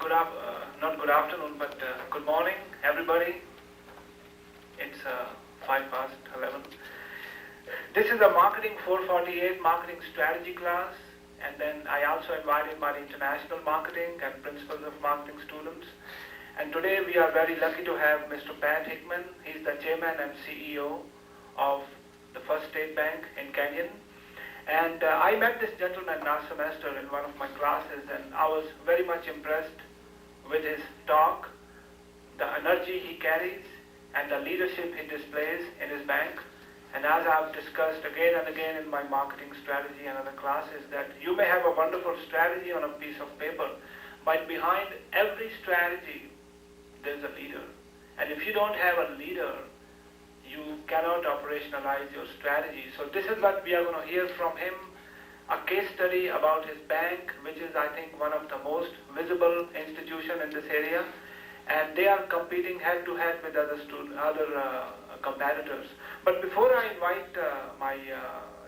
not good afternoon, but good morning, everybody. It's 11:05. This is a Marketing 448 Marketing Strategy class, and then I also invited my international marketing and principles of marketing students. And today we are very lucky to have Mr. Pat Hickman. He's the chairman and CEO of the First State Bank in Kenyon. And I met this gentleman last semester in one of my classes, and I was very much impressed with his talk, the energy he carries, and the leadership he displays in his bank. And as I've discussed again and again in my marketing strategy and other classes, that you may have a wonderful strategy on a piece of paper, but behind every strategy, there's a leader. And if you don't have a leader, you cannot operationalize your strategy. So this is what we are going to hear from him, a case study about his bank, which is, I think, one of the most visible institution in this area. And they are competing head-to-head with other competitors. But before I invite my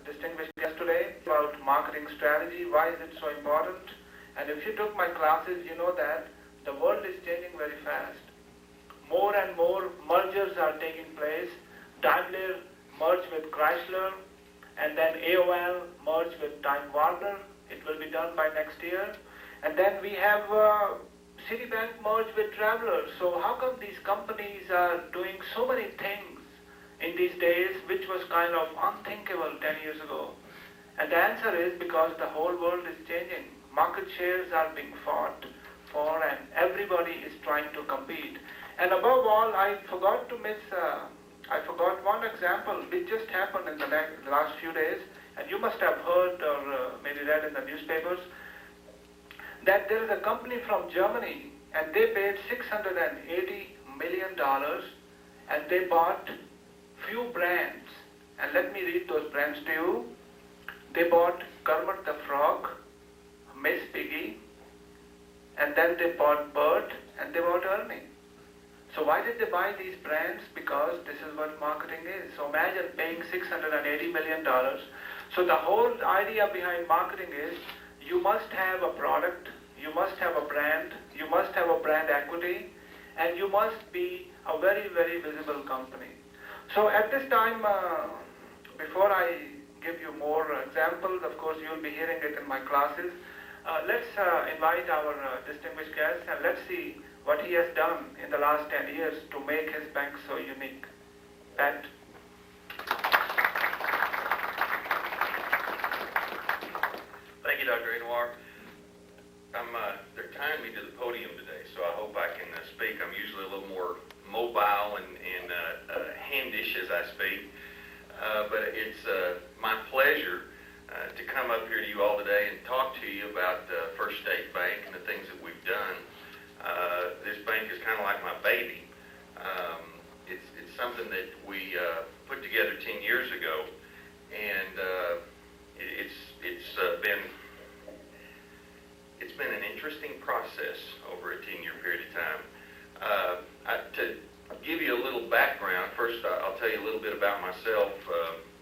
distinguished guest today about marketing strategy, why is it so important? And if you took my classes, you know that the world is changing very fast. More and more mergers are taking place. Daimler merged with Chrysler, and then AOL merged with Time Warner. It will be done by next year. And then we have Citibank merged with Travelers. So how come these companies are doing so many things in these days, which was kind of unthinkable 10 years ago? And the answer is because the whole world is changing. Market shares are being fought for, and everybody is trying to compete. And above all, I forgot one example which just happened in the last few days, and you must have heard or maybe read in the newspapers, that there is a company from Germany, and they paid $680 million, and they bought few brands. And let me read those brands to you. They bought Kermit the Frog, Miss Piggy, and then they bought Bert, and they bought Ernie. So why did they buy these brands? Because this is what marketing is. So imagine paying $680 million. So the whole idea behind marketing is you must have a product, you must have a brand, you must have a brand equity, and you must be a very, very visible company. So at this time, before I give you more examples, of course you'll be hearing it in my classes, let's invite our distinguished guest, and let's see what he has done in the last 10 years to make his bank so unique. Pat? Thank you, Dr. Anwar. They're tying me to the podium today, so I hope I can speak. I'm usually a little more mobile and handish as I speak, but it's my pleasure to come up here to you all today and talk to you about First State Bank and the things that we've done. This bank is kind of like my baby. It's something that we put together 10 years ago, and it's been an interesting process over a 10-year period of time. To give you a little background, first I'll tell you a little bit about myself,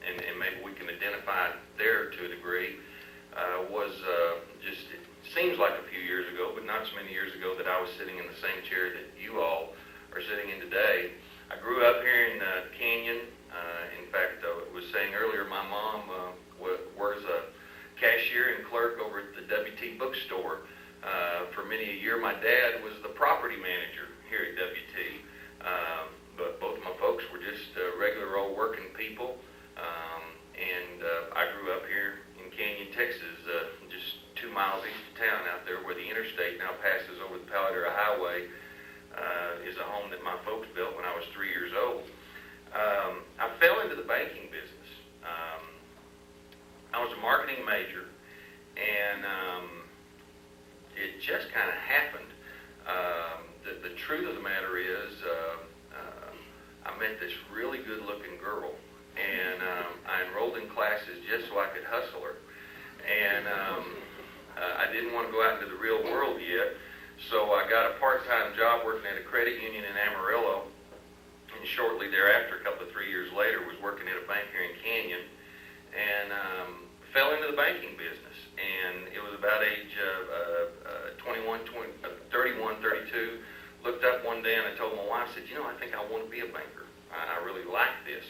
and maybe we can identify there to a degree. It seems like a few years ago, but not so many years ago, that I was sitting in the same chair that you all are sitting in today. I grew up here in Canyon. In fact, I was saying earlier, my mom works a cashier and clerk over at the WT bookstore for many a year. My dad was the property manager here at WT. But both of my folks were just regular old working people. And I grew up here in Canyon, Texas, just 2 miles east of town out there where the interstate now passes over the Paladera Highway, is a home that my folks built when I was 3 years old. I fell into the banking business. I was a marketing major, and it just kind of happened. The truth of the matter is, I met this really good-looking girl, and I enrolled in classes just so I could hustle her. And I didn't want to go out into the real world yet, so I got a part-time job working at a credit union in Amarillo, and shortly thereafter, a couple of 3 years later, was working at a bank here in Canyon, and fell into the banking business. And it was about age 21, 31, 32, looked up one day and I told my wife, I said, I think I want to be a banker. I really like this.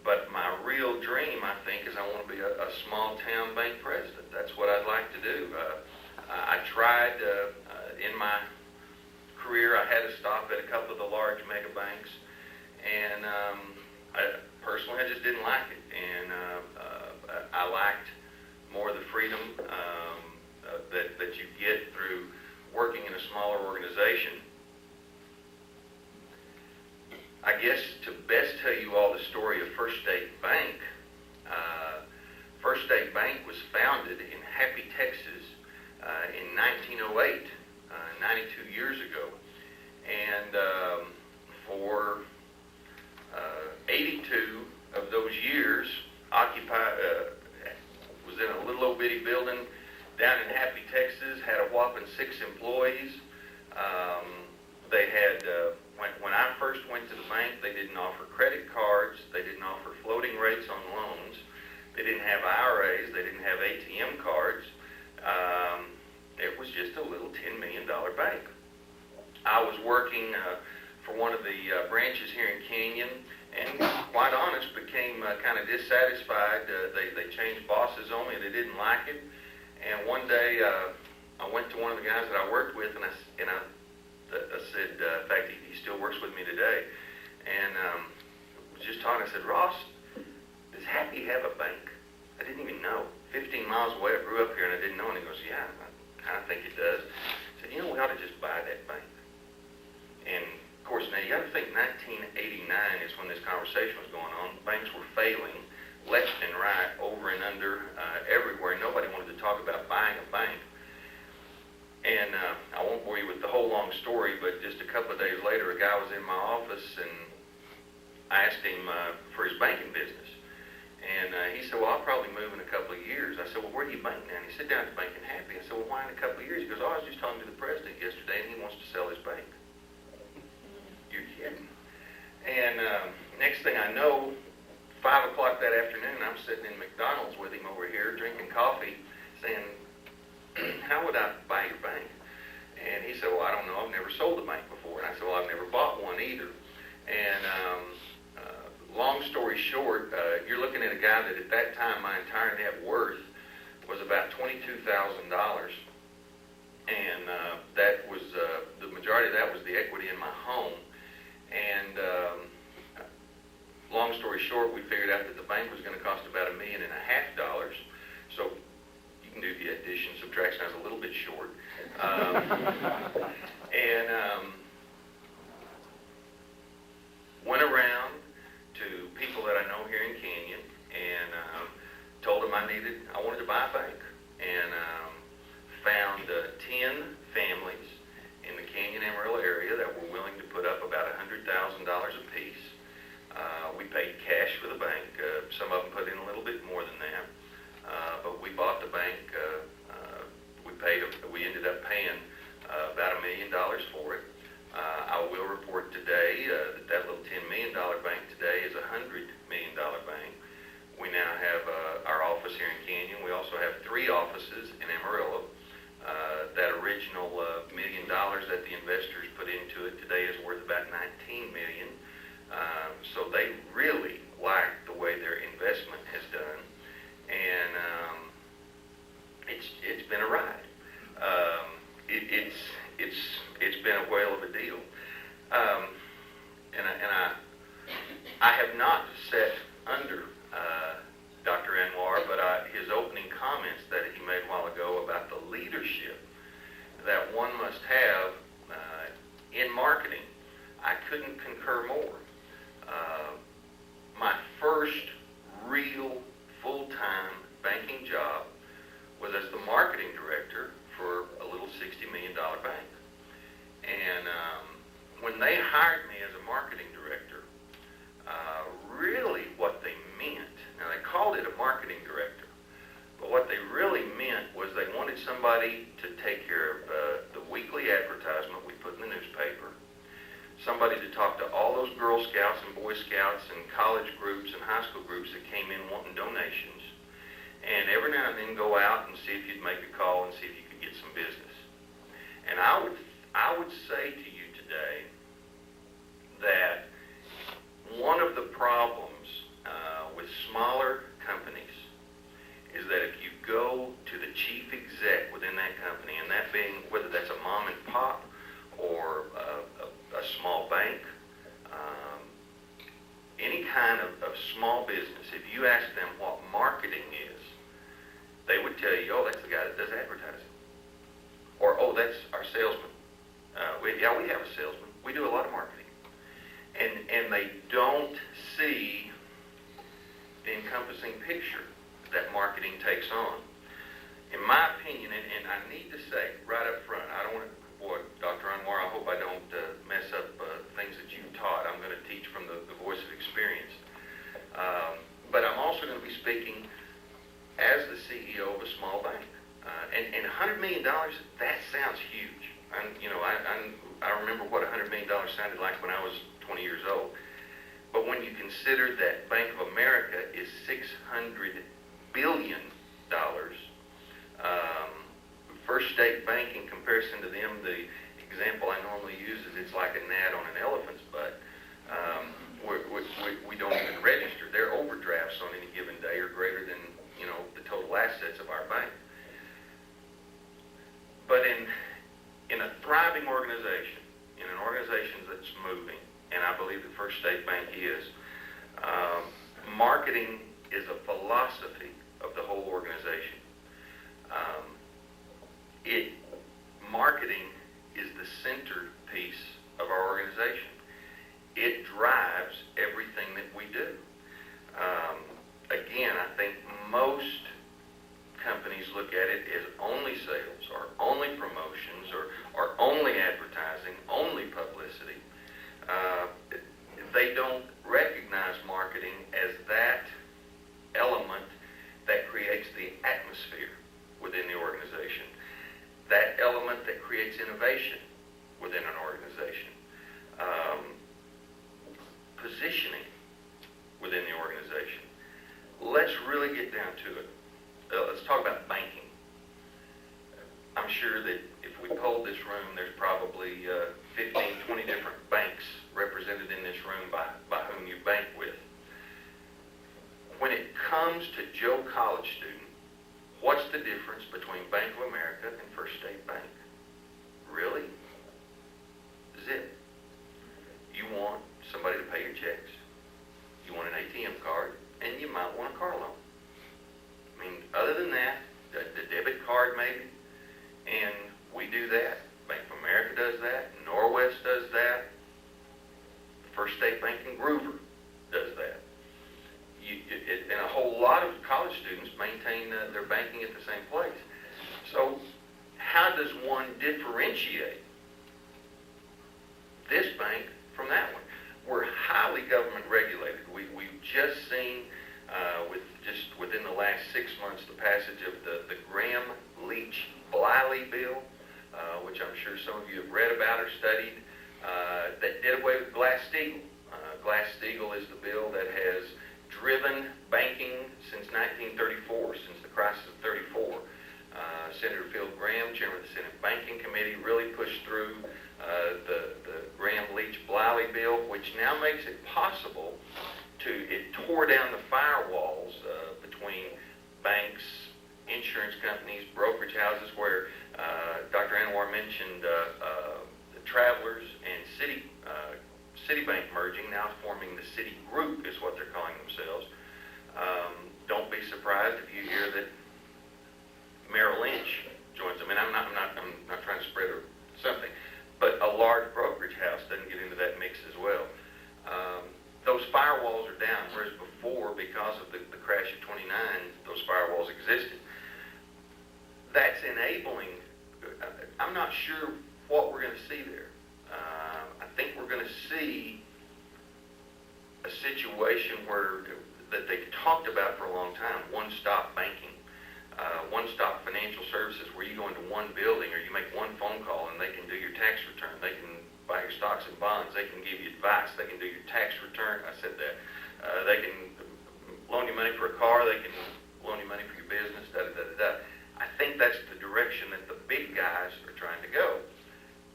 But my real dream, I think, is I want to be a small town bank president. That's what I'd like to do. I tried in my career, I had to stop at a couple of the large mega banks, and personally, I just didn't like it. And I liked more of the freedom that you get through working in a smaller organization. I guess to best tell you all the story of First State Bank, First State Bank was founded in Happy, Texas in 1908, 92 years ago. And for 82 of those years, was in a little old bitty building down in Happy, Texas, had a whopping 6 employees. They had, when I first went to the bank, they didn't offer credit cards, they didn't offer floating rates on loans, they didn't have IRAs, they didn't have ATM cards. It was just a little $10 million bank. I was working for one of the branches here in Canyon, and quite honest, became kind of dissatisfied. They changed bosses on me, they didn't like it. And one day, I went to one of the guys that I worked with, and I said, in fact, he still works with me today, and was just talking. I said, Ross, does Happy have a bank? I didn't even know. 15 miles away, I grew up here, and I didn't know. And he goes, yeah, I kind of think it does. I said, we ought to just buy that bank. And of course, now you got to think 1989 is when this conversation was going on. Banks were failing left and right, over and under, everywhere. Nobody wanted to talk about buying a bank. And I won't bore you with the whole long story, but just a couple of days later, a guy was in my office, and I asked him for his banking business. And he said, well, I'll probably move in a couple of years. I said, well, where do you bank now? And he said, down at the Bank in Happy. I said, well, why in a couple of years? He goes, I was just talking to the president yesterday, and he wants to sell his bank. You're kidding. And next thing I know, 5 o'clock that afternoon, I'm sitting in McDonald's with him over here, drinking coffee, saying, how would I buy your bank? And he said, well, I don't know. I've never sold a bank before. And I said, well, I've never bought one either. And long story short, you're looking at a guy that at that time, my entire net worth was about $22,000. And that was, the majority of that was the equity in my home. And long story short, we figured out that the bank was going to cost about $1.5 million. So you can do the addition, subtraction. I was a little bit short. And went around to people that I know here in Canyon and told them I wanted to buy a bank. And found 10 families in the Canyon Amarillo area that were willing to put up about $100,000 apiece. We paid cash for the bank. Some of them put in a little bit more than that. But we bought the bank. We ended up paying about $1 million for it. I will report today that little $10 million bank today is a $100 million bank. We now have our office here in Canyon. We also have 3 offices in Amarillo. That original $1 million that the investors put into it today is worth about $19 million. So they really like the way their investment has done, and it's been a ride. It's been a whale of a deal. And I have not sat under Dr. Anwar, but his opening comments that he made a while ago about the leadership that one must have in marketing, I couldn't concur more. My first real full-time banking job was as the marketing director for a little $60 million bank. And when they hired me as a marketing director, really what they meant, now they called it a marketing director, but what they really meant was they wanted somebody to take care of the weekly advertisement we put in the newspaper, somebody to talk to all those Girl Scouts and Boy Scouts and college groups and high school groups that came in wanting donations, and every now and then go out and see if you'd make a call and see if you could get some business. And I would say to you today that one of the problems with smaller companies is that if you go to the chief exec within that company, and that being whether that's a mom and pop or a small bank, any kind of small business, if you ask them what marketing is, they would tell you, oh, that's the guy that does advertising. Or, oh, that's our salesman. We have a salesman. We do a lot of marketing. And they don't see the encompassing picture that marketing takes on. In my opinion, and I need to say right up front, I don't want to, boy, Dr. Anwar, I hope I don't mess up things that you've taught. I'm going to teach from the voice of experience. But I'm also going to be speaking as the CEO of a small bank. And $100 million, that sounds huge. I remember what $100 million sounded like when I was 20 years old. But when you consider that Bank of America is $600 billion, First State Bank, in comparison to them, the example I normally use is it's like a gnat on an elephant's butt. We don't even register. Their overdrafts on any given day are greater than the total assets of our bank. But in a thriving organization, in an organization that's moving, and I believe that First State Bank is, marketing is a philosophy of the whole organization. Marketing is the centerpiece of our organization. It drives everything that we do. Again, I think most companies look at it as only sales or only promotions or only advertising, only publicity. They don't recognize marketing as that element that creates the atmosphere within the organization, that element that creates innovation within an organization, positioning within the organization. Let's really get down to it. Let's talk about banking. I'm sure that if we polled this room, there's probably 15, 20 different banks represented in this room by whom you bank with. When it comes to Joe College student, what's the difference between Bank of America and First State Bank? Really? Zip. You want somebody to pay your checks. You want an ATM card, and you might want a car loan. I mean, other than that, the debit card maybe, and we do that. Bank of America does that. Norwest does that. First State Bank in Groover does that. And a whole lot of college students maintain their banking at the same place. So how does one differentiate this bank from that one? We're highly government regulated. We've just seen, within the last 6 months, the passage of the Graham-Leach-Bliley bill, which I'm sure some of you have read about or studied, that did away with Glass-Steagall. Glass-Steagall is the bill that has driven banking since 1934, since the crisis of 34. Senator Phil Graham, chairman of the Senate Banking Committee, really pushed through the Graham-Leach-Bliley bill, which now makes it possible it tore down the firewalls between banks, insurance companies, brokerage houses, where Dr. Anwar mentioned the Travelers and Citibank merging, now forming the Citi Group is what they're calling themselves. Don't be surprised if you hear that Merrill Lynch joins them. And I'm not trying to spread something, but a large brokerage house doesn't get into that mix as well. Those firewalls are down, whereas before, because of the crash of 29, those firewalls existed. That's enabling. I'm not sure what we're going to see there. I think we're going to see a situation that they talked about for a long time, one-stop banking, one-stop financial services, where you go into one building or you make one phone call and they can do your tax return. They can buy your stocks and bonds. They can give you advice. They can do your tax return. I said that. They can loan you money for a car. They can loan you money for your business, I think that's the direction that the big guys are trying to go.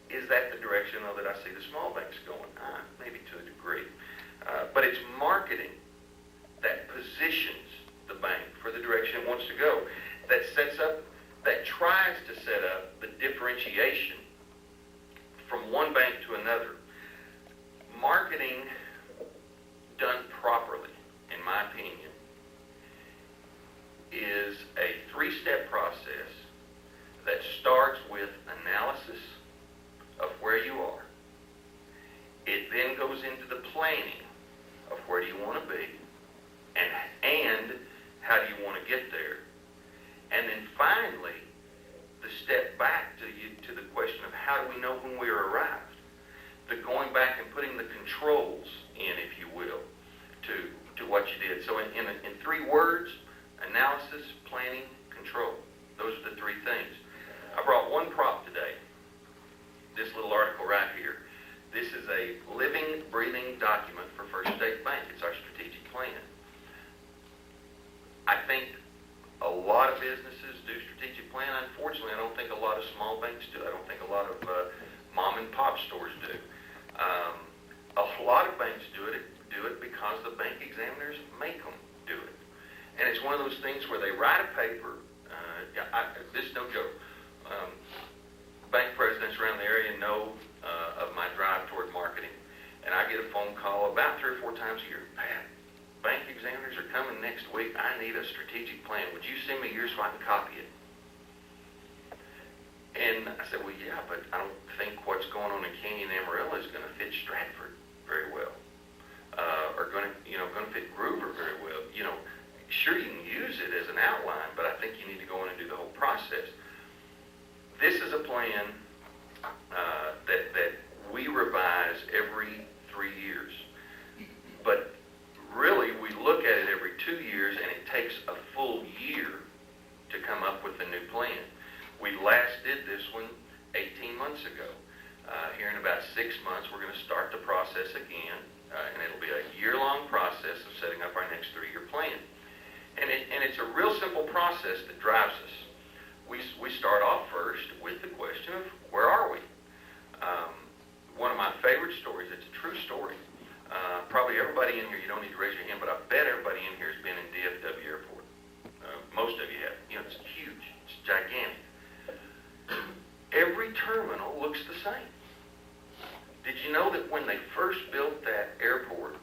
Is that the direction, though, that I see the small banks going? Maybe to a degree. But it's marketing that positions the bank for the direction it wants to go, that sets up, that tries to set up the differentiation from one bank to another. Marketing done properly, in my opinion, is a three-step process that starts with analysis of where you are. It then goes into the planning of where do you want to be and how do you want to get there. And then finally, the step back to the question of how do we know when we are arrived. The going back and putting the controls in, if you will, to what you did. So in 3 words, analysis, planning, control. Those are the 3 things. I brought one prop today. This little article right here. This is a living, breathing document for First State Bank. It's our strategic plan. I think a lot of businesses do strategic plan. Unfortunately, I don't think a lot of small banks do. I don't think a lot of mom and pop stores do. A lot of banks do it because the bank examiners make them do it. And it's one of those things where they write a paper. This is no joke. Bank presidents around the area know of my drive toward marketing. And I get a phone call about 3 or 4 times a year. Pat, bank examiners are coming next week. I need a strategic plan. Would you send me yours so I can copy it? And I said, well, yeah, but I don't think what's going on in Canyon and Amarillo is going to fit Stratford very well, or going to fit Groover very well. Sure, you can use it as an outline, but I think you need to go in and do the whole process. This is a plan that we revise every 3 years, but really we look at it every 2 years, and it takes a full year to come up with a new plan. We last did this one 18 months ago. Here in about 6 months, we're going to start the process again, and it'll be a year-long process of setting up our next 3-year plan. And it's a real simple process that drives us. We start off first with the question of where are we? One of my favorite stories, it's a true story. Probably everybody in here, you don't need to raise your hand, but I bet everybody in here has been in DFW Airport. Most of you have. It's huge. It's gigantic. Every terminal looks the same. Did you know that when they first built that airport,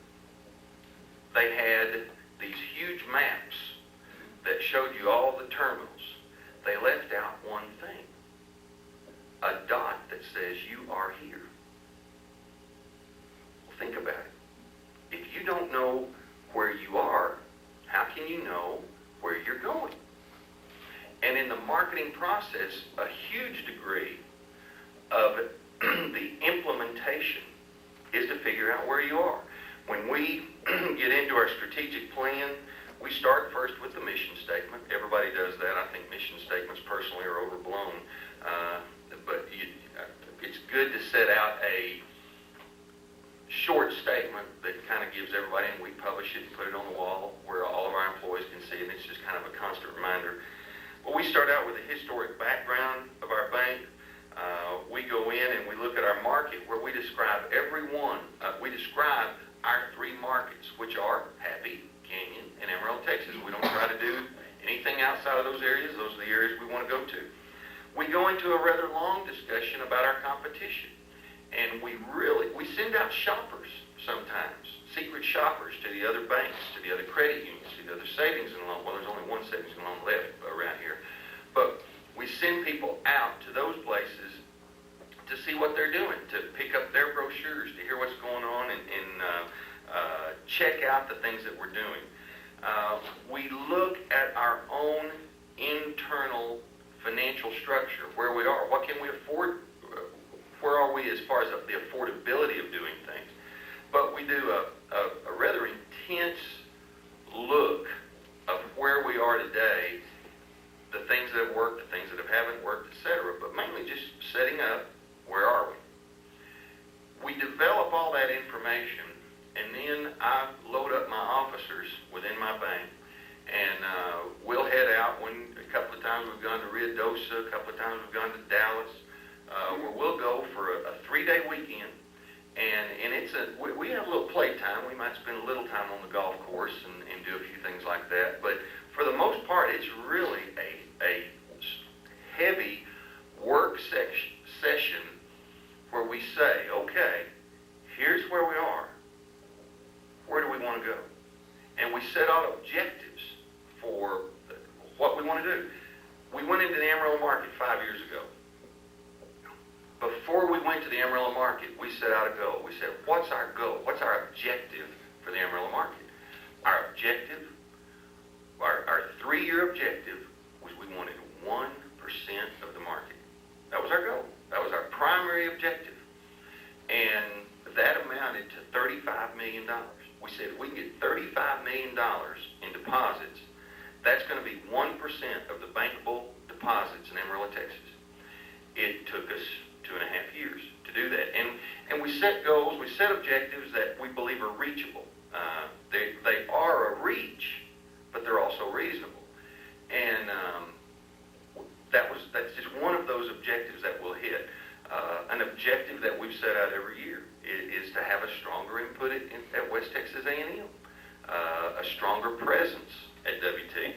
they had these huge maps that showed you all the terminals? They left out one thing, a dot that says you are here. Well, think about it. If you don't know where you are, how can you know where you're going? And in the marketing process, a huge degree of the implementation is to figure out where you are. When we get into our strategic plan, we start first with the mission statement. Everybody does that. I think mission statements personally are overblown. But it's good to set out a short statement that kind of gives everybody, and we publish it and put it on the wall where all of our employees can see it, and it's just kind of a constant reminder. Well, we start out with a historic background of our bank. We go in and we look at our market where we describe we describe our 3 markets, which are Happy, Canyon, and Amarillo, Texas. We don't try to do anything outside of those areas. Those are the areas we want to go to. We go into a rather long discussion about our competition. And we send out shoppers sometimes, secret shoppers to the other banks, to the other credit unions, to the other savings and loan. Well, there's only one savings and loan left around here. But we send people out to those places to see what they're doing, to pick up their brochures, to hear what's going on, and check out the things that we're doing. We look at our own internal financial structure, where we are, what can we afford, where are we as far as the affordability of doing things. But we do a rather intense look of where we are today, the things that have worked, the things that haven't worked, etc., but mainly just setting up where are we. We develop all that information, and then I load up my officers within my bank, and we'll head out. A couple of times we've gone to Ruidoso, a couple of times we've gone to Dallas, where we'll go for a 3-day weekend, and we have a little play time. We might spend a little time on the golf course and do a few things like that, but for the most part, it's really a heavy work session where we say, okay, here's where we are. Where do we want to go? And we set out objectives for what we want to do. We went into the Amarillo market 5 years ago. Before we went to the Amarillo market, we set out a goal. We said, what's our goal? What's our objective for the Amarillo market? Our objective, our 3-year objective was we wanted 1% of the market. That was our goal. That was our primary objective. And that amounted to $35 million. We said if we can get $35 million in deposits, that's going to be 1% of the bankable deposits in Amarillo, Texas. It took us 2.5 years to do that. And we set goals, we set objectives that we believe are reachable. They are a reach, but they're also reasonable. And that's just one of those objectives that we'll hit. An objective that we've set out every year is to have a stronger input at West Texas A&M, a stronger presence at WT.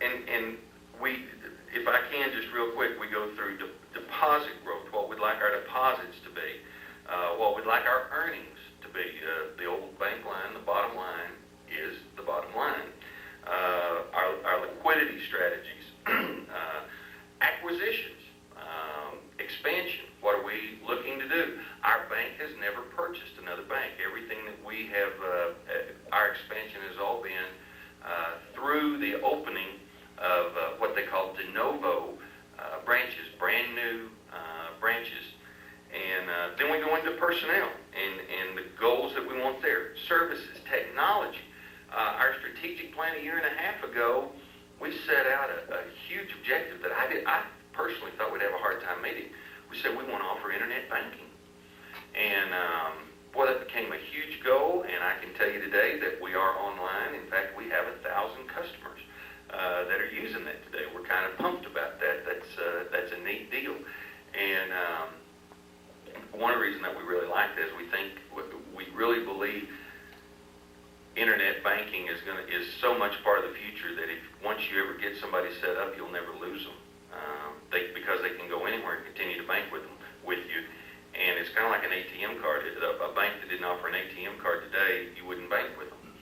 And we, if I can just real quick, we go through deposit growth, what we'd like our deposits to be, what we'd like our earnings to be. The old bank line, the bottom line is the bottom line. Our liquidity strategies, acquisitions, expansion. What are we looking to do? Our bank has never purchased another bank. Everything that we have, our expansion has all been through the opening of what they call de novo branches, brand new branches. And then we go into personnel and the goals that we want there. Services, technology. Our strategic plan 1.5 years ago, we set out a huge objective that I personally thought we'd have a hard time meeting. We said we want to offer internet banking. And boy, that became a huge goal, and I can tell you today that we are online. In fact, we have 1,000 customers that are using that today. We're kind of pumped about that. That's a neat deal. And one of the reasons that we really like that is we really believe internet banking is so much part of the future that if once you ever get somebody set up, you'll never lose them. Because they can go anywhere and continue to bank with you. And it's kind of like an ATM card. A bank that didn't offer an ATM card today, you wouldn't bank with them.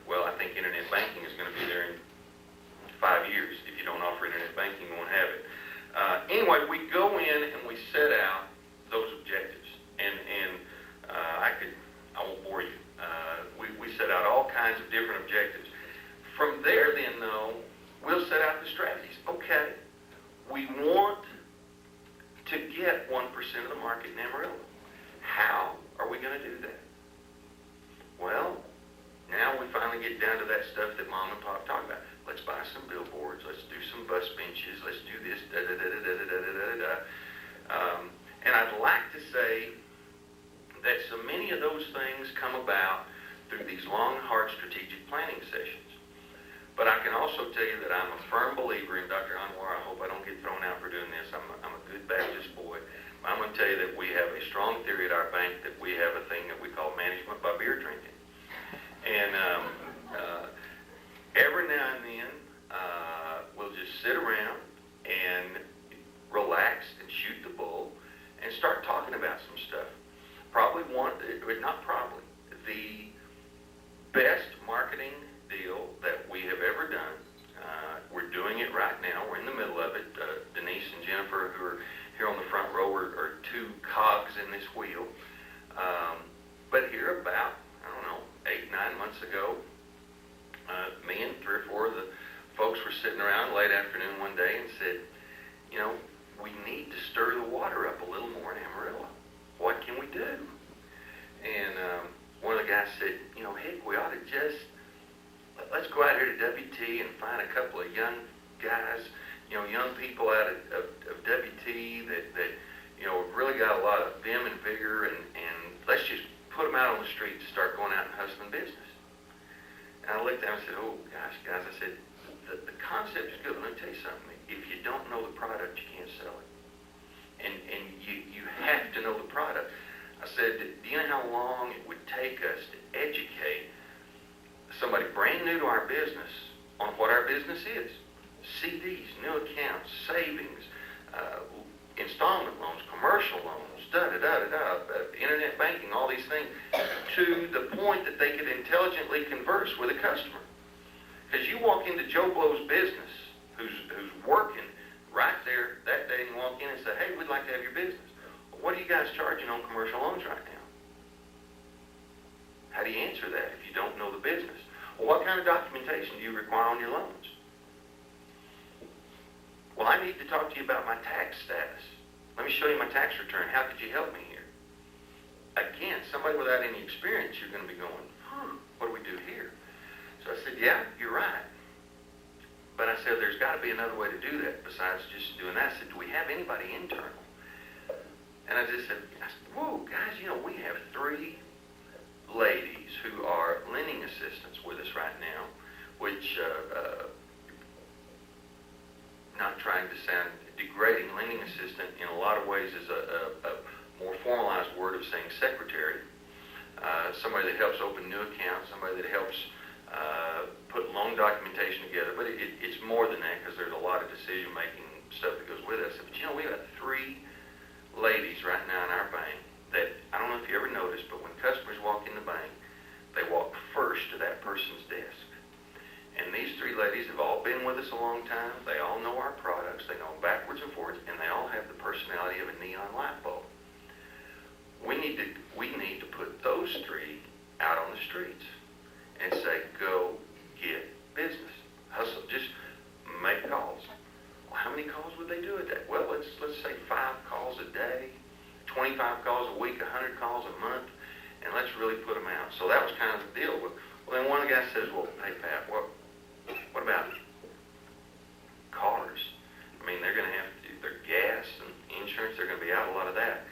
Well, I think internet banking is going to be there in 5 years. If you don't offer internet banking, you won't have it. Anyway, we go in and we set out those objectives. And I won't bore you. We set out all kinds of different objectives. From there then, though, we'll set out the strategies. Okay, we want to get 1% of the market in Amarillo. How are we going to do that? Well, now we finally get down to that stuff that Mom and Pop talk about. Let's buy some billboards. Let's do some bus benches. Let's do this, da-da-da-da-da-da-da-da-da. And I'd like to say that so many of those things come about through these long, hard strategic planning sessions. But I can also tell you that I'm a firm believer in Dr. Anwar. I hope I don't get thrown out for doing this. I'm a good Baptist boy. I'm going to tell you that we have a strong theory at our bank that we have a thing that we call management by beer drinking. And every now and then, we'll just sit around and relax and shoot the bull and start talking about some stuff. The best marketing deal that we have ever done. We're doing it right now. We're in the middle of it. Denise and Jennifer, who are here on the front row, are two cogs in this wheel. But here about, 8-9 months ago, me and 3 or 4 of the folks were sitting around late afternoon one day and said, we need to stir the water up a little more in Amarillo. What can we do? And one of the guys said, heck, we ought to let's go out here to WT and find a couple of young guys, young people out of WT that really got a lot of vim and vigor, and let's just put them out on the street and start going out and hustling business. And I looked at them and said, oh, gosh, guys, I said, the concept is good. Let me tell you something. If you don't know the product, you can't sell it. And you have to know the product. I said, do you know how long it would take us to educate somebody brand new to our business on what our business is? CDs, new accounts, savings, installment loans, commercial loans, internet banking, all these things, to the point that they could intelligently converse with a customer. Because you walk into Joe Blow's business, who's working right there that day, and walk in and say, hey, we'd like to have your business. Well, what are you guys charging on commercial loans right now? How do you answer that if you don't know the business? Well, what kind of documentation do you require on your loans? Well, I need to talk to you about my tax status. Let me show you my tax return. How could you help me here? Again, somebody without any experience, you're going to be going, what do we do here? So I said, yeah, you're right. But I said, there's got to be another way to do that besides just doing that. I said, do we have anybody internal? And I said, whoa, guys, we have 3 ladies who are lending assistants with us right now, which, not trying to sound degrading, lending assistant in a lot of ways is a more formalized word of saying secretary. Somebody that helps open new accounts, somebody that helps put loan documentation together, but it's more than that because there's a lot of decision-making stuff that goes with it. But we got 3 ladies right now in our bank that, I don't know if you ever noticed, but when customers walk in the bank, they walk first to that person's desk. And these 3 ladies have all been with us a long time. They all know our products. They know them backwards and forwards, and they all have the personality of a neon light bulb. We need to put those 3 out on the streets and say, go get business. Hustle. Just make calls. Well, how many calls would they do a day? Well, let's say 5 calls a day, 25 calls a week, 100 calls a month, and let's really put them out. So that was kind of the deal. Well, then one guy says, well, hey, Pat, what about cars? I mean, they're going to have to do their gas and insurance. They're going to be out a lot of that.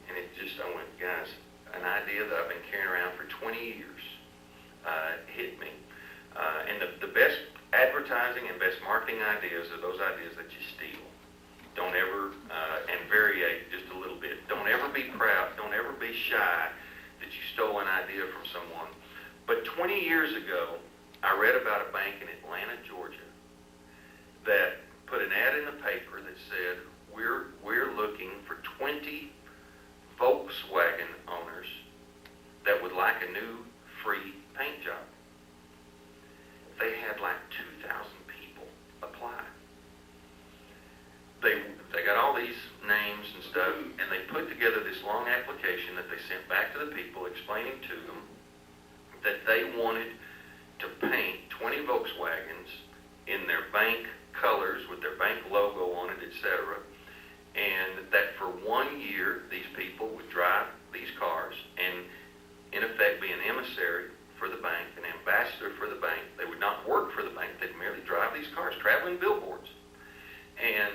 And I went, guys, an idea that I've been carrying around for 20 years hit me. And the best advertising and best marketing ideas are those ideas that you steal. Don't ever, and variate just a little bit. Don't ever be proud. Don't ever be shy that you stole an idea from someone. But 20 years ago, I read about a bank in Atlanta, Georgia, that put an ad in the paper that said, we're looking for 20 Volkswagen owners that would like a new free paint job. They had like 2,000 people apply. They got all these names and stuff, and they put together this long application that they sent back to the people, explaining to them that they wanted to paint 20 Volkswagens in their bank colors with their bank logo on it, etc. And that for 1 year, these people would drive these cars and, in effect, be an emissary for the bank, an ambassador for the bank. They would not work for the bank. They'd merely drive these cars, traveling billboards. And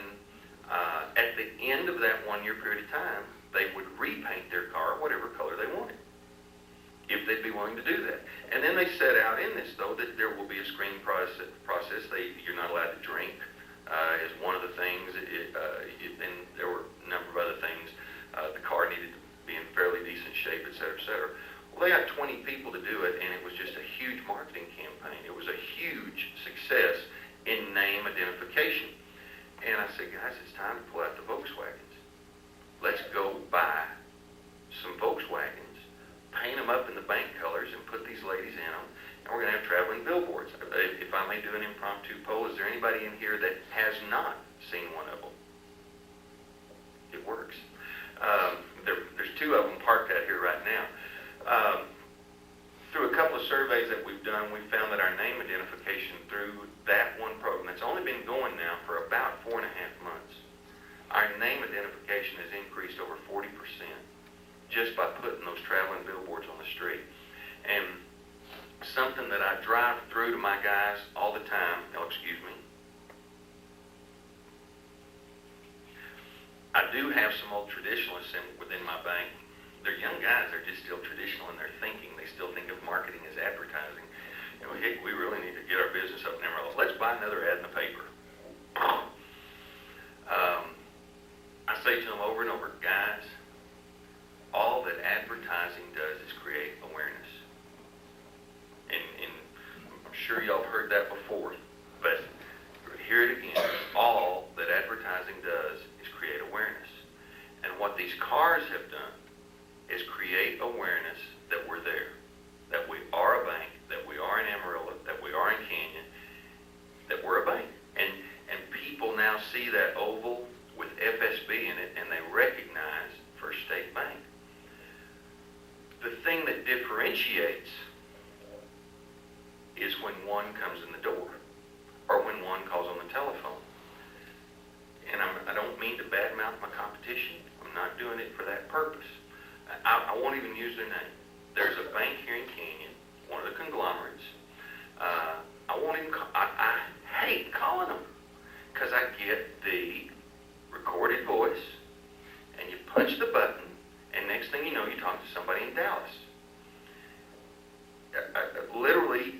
at the end of that 1 year period of time, they would repaint their car whatever color they wanted, if they'd be willing to do that. And then they set out in this, though, that there will be a screening process. You're not allowed to drink, is one of the things. And there were a number of other things. The car needed to be in fairly decent shape, et cetera, et cetera. Well, they got 20 people to do it, and it was just a huge marketing campaign. It was a huge success in name identification. And I said, guys, it's time to pull out the Volkswagens. Let's go buy some Volkswagens, paint them up in the bank colors, and put these ladies in them, and we're going to have traveling billboards. If I may do an impromptu poll, is there anybody in here that has not seen one of them? It works. There's 2 of them parked out here right now. Through a couple of surveys that we've done, we found that our name identification through that one program, that's only been going now for about 4.5 months, our name identification has increased over 40% just by putting those traveling billboards on the street. And something that I drive through to my guys all the time, excuse me, I do have some old traditionalists within my bank. They're young guys. They're just still traditional in their thinking. They still think of marketing as advertising. Hey, we really need to get our business up and everything else. Let's buy another ad in the paper. I say to them over and over, guys, all that advertising does is create awareness. And I'm sure y'all have heard that before, but hear it again. All that advertising does is create awareness. And what these cars have done is create awareness that we're there, that we are a bank, that we are in Amarillo, that we are in Canyon, that we're a bank. And people now see that oval with FSB in it, and they recognize First State Bank. The thing that differentiates is when one comes in the door, or when one calls on the telephone. And I don't mean to badmouth my competition. I'm not doing it for that purpose. I won't even use their name. There's a bank here in Canyon, one of the conglomerates. I hate calling them because I get the recorded voice, and you punch the button, and next thing you know, you talk to somebody in Dallas. Literally,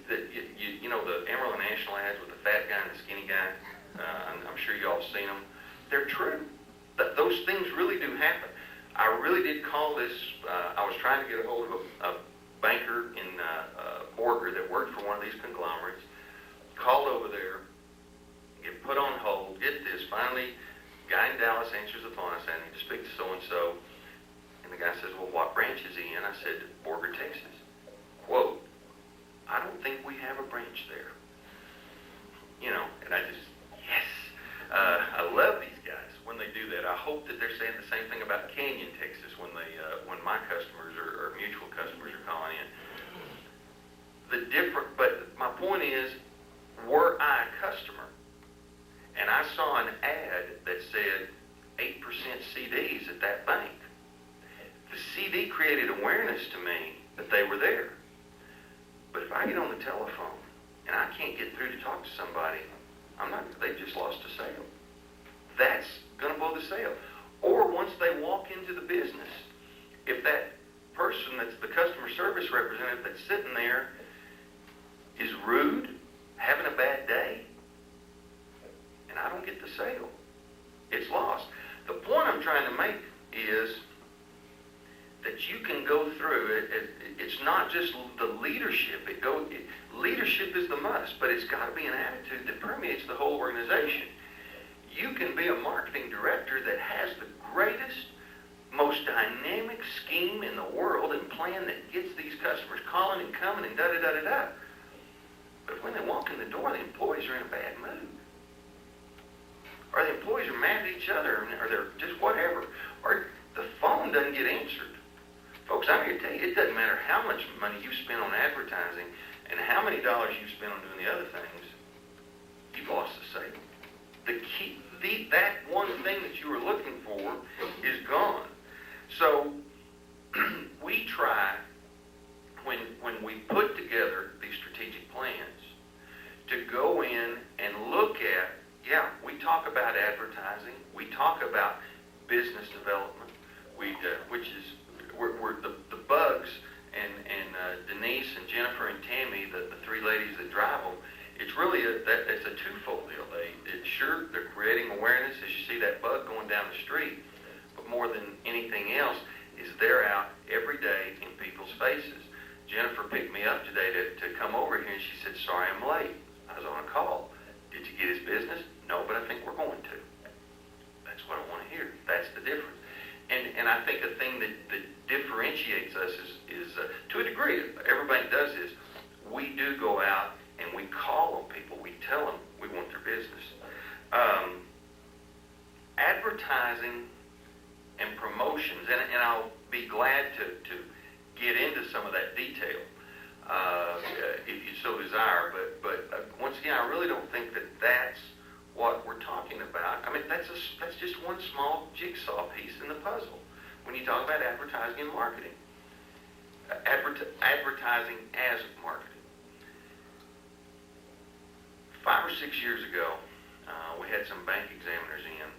you know the Amarillo National ads with the fat guy and the skinny guy. I'm sure you all seen them. They're true. Those things really do happen. I really did call this. I was trying to get a hold of a banker in Borger that worked for one of these conglomerates. Called over there, get put on hold. Get this. Finally, guy in Dallas answers the phone. I said, I need to speak to so and so. And the guy says, well, what branch is he in? I said, Borger, Texas. Quote, I don't think we have a branch there. You know, and I just, yes. I love these guys when they do that. I hope that they're saying the same thing about Canyon, Texas, when my customers or mutual customers are calling in. But my point is, were I a customer and I saw an ad that said 8% CDs at that bank, the CD created awareness to me that they were there. But if I get on the telephone and I can't get through to talk to somebody, they've just lost a sale. That's going to blow the sale. Or once they walk into the business, if that person that's the customer service representative that's sitting there is rude, having a bad day, and I don't get the sale, it's lost. The point I'm trying to make is that you can go through it. It's not just the leadership. Leadership is the must, but it's got to be an attitude that permeates the whole organization. You can be a marketing director that has the greatest, most dynamic scheme in the world and plan that gets these customers calling and coming and da-da-da-da-da. But when they walk in the door, the employees are in a bad mood. Or the employees are mad at each other, or they're just whatever. Or the phone doesn't get answered. Folks, I'm here to tell you, it doesn't matter how much money you spend on advertising and how many dollars you spend on doing the other things, you've lost the sale. That one thing that you were looking for is gone. So we try, when we put together these strategic plans, to go in and look at, we talk about advertising, we talk about business development, which is we're the Bugs and Denise and Jennifer and Tammy, the three ladies that drive them. It's really it's a twofold deal. They're creating awareness as you see that bug going down the street, but more than anything else is they're out every day in people's faces. Jennifer picked me up today to come over here, and she said, sorry I'm late. I was on a call. Did you get his business? No, but I think we're going to. That's what I want to hear. That's the difference. And I think the thing that differentiates us is to a degree, every bank does this, we do go out and we call on people. We tell them we want their business. Advertising and promotions, and I'll be glad to get into some of that detail if you so desire, but once again, I really don't think that that's what we're talking about. I mean, that's just one small jigsaw piece in the puzzle when you talk about advertising and marketing. Advertising as marketing. 5 or 6 years ago, we had some bank examiners in,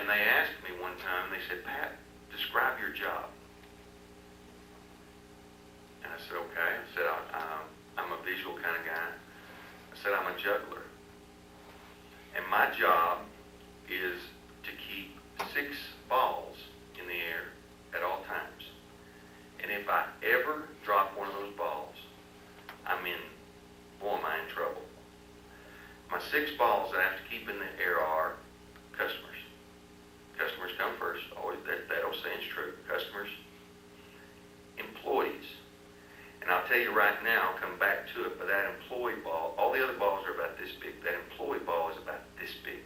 and they asked me one time, they said, Pat, describe your job. And I said, okay. I said, I'm a visual kind of guy. I said, I'm a juggler. And my job is to keep 6 balls in the air at all times. And if I ever drop one of those balls, am I in trouble. My 6 balls that I have to keep in the air are customers. Customers come first. Always, that old saying's true. Customers, employees. And I'll tell you right now, I'll come back to it, but that employee ball, all the other balls are about this big. That employee ball is about this big.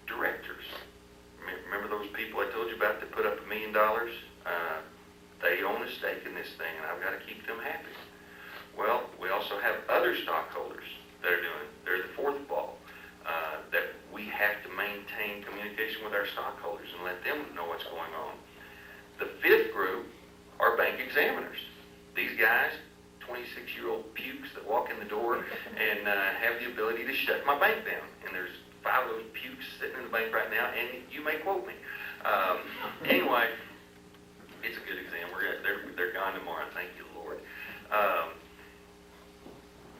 Directors. Remember those people I told you about that put up $1 million? They own a stake in this thing, and I've got to keep them happy. Well, we also have other stockholders that are doing. They're the 4th ball. That we have to maintain communication with our stockholders and let them know what's going on. The 5th group are bank examiners. These guys, 26-year-old pukes that walk in the door and have the ability to shut my bank down. And there's 5 of those pukes sitting in the bank right now, and you may quote me. Anyway, it's a good exam. They're gone tomorrow. Thank you, Lord.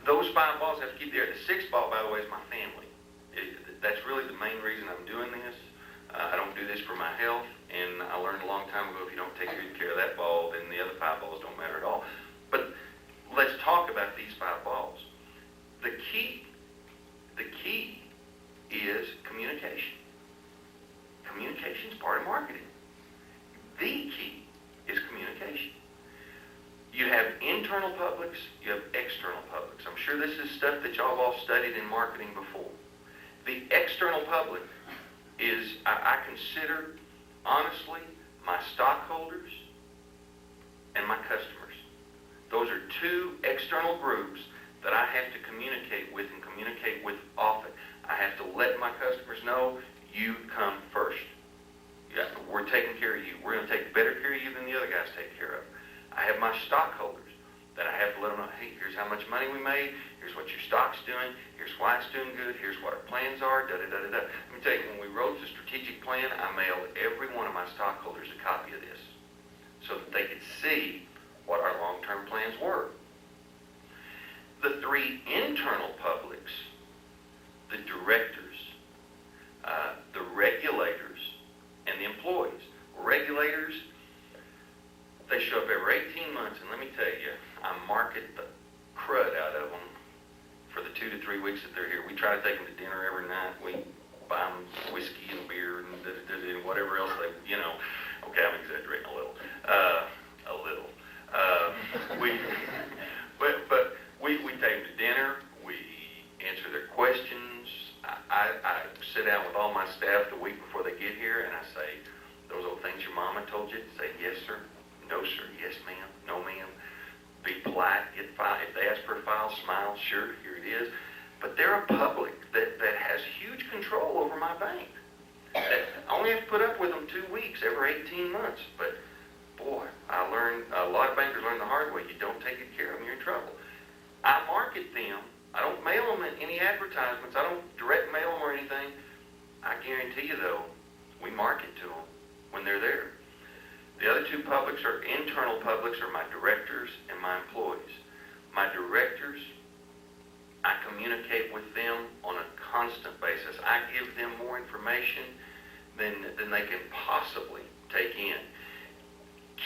Those 5 balls have to keep there. The 6th ball, by the way, is my family. That's really the main reason I'm doing this. I don't do this for my health, and I learned a long time ago if you don't take good care of that ball, then the other 5 balls don't matter at all. But let's talk about these 5 balls. The key is communication. Communication is part of marketing. The key is communication. You have internal publics, you have external publics. I'm sure this is stuff that y'all have all studied in marketing before. The external public is, I consider, honestly, my stockholders and my customers. Those are 2 external groups that I have to communicate with and communicate with often. I have to let my customers know, you come first. Yeah, we're taking care of you. We're going to take better care of you than the other guys take care of. I have my stockholders that I have to let them know, hey, here's how much money we made, here's what your stock's doing, here's why it's doing good, here's what our plans are, da-da-da-da-da. Let me tell you, when we wrote the strategic plan, I mailed every one of my stockholders a copy of this so that they could see what our long-term plans were. The 3 internal publics, the directors, the regulators, and the employees. Regulators, they show up every 18 months, and let me tell you, I market the crud out of them for the 2 to 3 weeks that they're here. We try to take them to dinner every night. We buy them whiskey and beer and whatever else they, okay, I'm exaggerating a little. We take them to dinner. We answer their questions. I sit down with all my staff the week before they get here, and I say, those old things your mama told you, say, yes, sir. No, sir. Yes, ma'am. No, ma'am. Be polite. Get file. If they ask for a file, smile. Sure, here it is. But they're a public that has huge control over my bank. I only have to put up with them 2 weeks every 18 months. But, boy, I learned, a lot of bankers learn the hard way. You don't take good care of them, you're in trouble. I market them. I don't mail them any advertisements. I don't direct mail them or anything. I guarantee you, though, we market to them when they're there. The other 2 publics are internal publics, are my directors and my employees. My directors, I communicate with them on a constant basis. I give them more information than they can possibly take in.